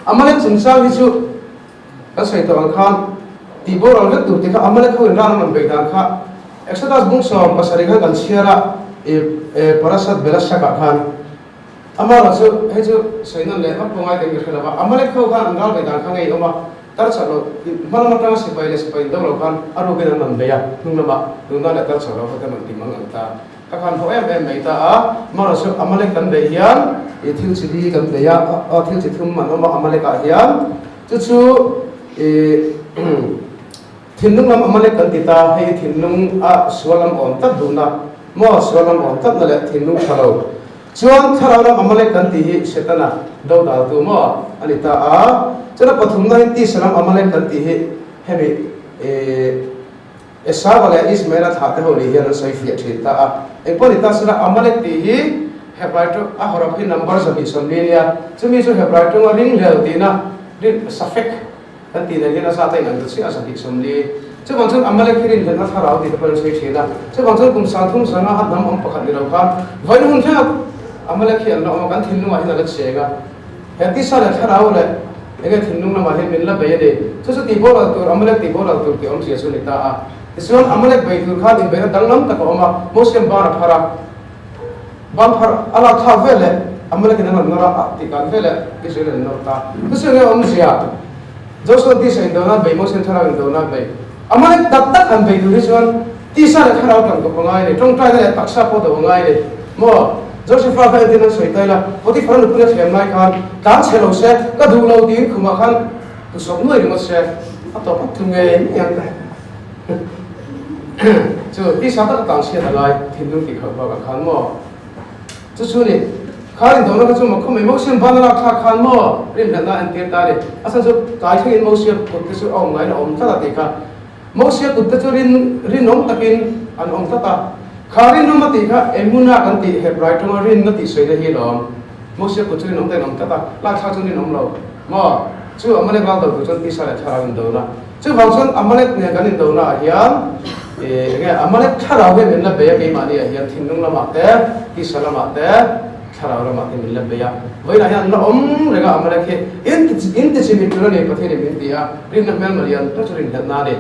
อามาเล่สินสาวที่สุก็ใส่ตัวอังคารตีโบเราเลือกดูที่เขาอามาเล่เขาเห็นร่างมันเบิกดังค่ะเอ็กซ์ตัสบุ้งสอมภาษาเรียกกันเชียระปราศัทเบลัสชักกันอามาเราสุให้สุใส่นั่นเลยอัปปงไอเต็มที่แล้วว่าอามาเล่เขากันอันเราเบิกดังข้างไงเอามาตัดสโลมันมาตั้งสิบไปเลยสิบไปเดี๋ยวเราคันอารมณ์เป็นนั่นเดียนุ่งน้ำมานุ่งนั่นแหละตัดสโลเขาจะมันติมังอันตาถ้าคันเขาไม่ตามาเราสุอามาเล่กันเดียนทิ้งสิดีกันเดียทิ้งสิทุ่มมันเอามาอามาเล่กันเดียนจู่ทิ้งนุ่งอามาเล่กันติดตาให้ทิ้งนุ่งสวรรค์อ่อนตัดดูนะมอสวรรค์อ่อนตัดนั่นแหละทิ้งนุ่งชาเราชวนชาเราอามาเล่กันตีเสร็จนะดาวดาวตัวมออันนี้ตาจะนับประทุมนั้นที่สนามอามาเล่กันตีให้มีสาวอะไรอิสมาอิลท่าเท่านี้ยันใส่ฟิตชิตาเอ็งพอดีตาสนามอามาเล่ตีเฮบไรต์ฮาร์บฮินัมบาร์จะมีสมนีเนี่ยจะมีส่วนเฮบไรต์ว่าลิงเลวตีนะลิงสัฟเฟกกันตีเนี่ยนะสัตย์นั่นตัวสิอาศัยสมนี这帮真阿玛勒克林跟他他老弟的朋友谁谁的，这帮真共产党上啊，他们不看的了看，为了红天阿玛勒克人了，我们天龙啊，现在个车个，还第三个他老嘞，那个天龙那嘛，还没了别的，就是地波了多，阿玛勒地波了多，地我们接触你的啊，希望阿玛勒被多看，你别当啷个个嘛，莫先把那帕拉，把帕阿拉卡回来，阿玛勒给那那拉地干回来，给谁人弄他，就是那我们是啊，就是第三道那被莫先他那个道那被。阿玛勒达达看被读的时候，第三个看到讲个不爱的，中间的特色不得不爱的，么就是发挥的那水带了，我的朋友不能前来看，刚才老师个读老弟看嘛看，不说没那么些，啊都不同的一样的，就第三个当时来听懂的课报个看么，就是呢，看到那个什么，可没某些班那看么，人家那安点大的，啊，甚至改天某些不就是哦，来了我们他那地方。某些古代就rin om takin an om tata kharin om mati kha emuna kan ti he bright om rin na ti sei de hi lom某些古代rin om te om tata la kha chung rin om lo mo chu amale bal do chon ti sa la thara rin do na chu bang chon amale ne kan rin do na hiam nge amale thara we men la be ya ke ma ni hiam thin nung la ma te ti sa la ma te thara la ma te min la be ya voi na hiam la om re ga amale ke in ti chi mi tu la ne pathe ne min ti ya rin na mel ma lian to rin na de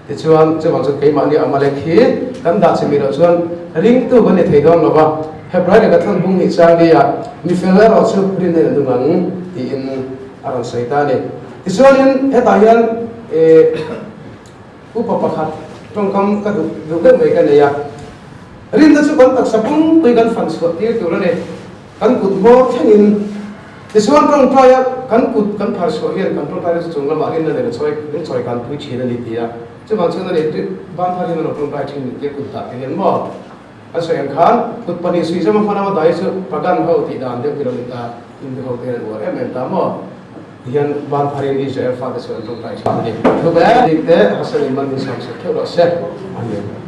thì chuan chu bang chu ke ma ni amalek hi kan da chimi ro chuan ring tu ban ni thei dom lova hebrai ka than bung ni chang ni ya mi feler ro chu rin ne du ngang ti in aron saita ni ti chuan in heta hian upa pakhat trong kam ka du ke mai ka ne ya rin da chu ban tak sapung tui kan fan chu ti tu la ne kan kut mo thangin ti chuan trong trai kan kut kan phar chu hian kan trai chu chung la ma rin ne choi kan pui chi na ni ti ya这帮村的人对帮他们那种白青的古大的人么，啊，虽然看古本地水什么方那么大一些，不干好地单的给了你打，印度好的人我也没打么，现帮他人的是发的是那种白青的，特别的还是你们的上是跳了些，安尼。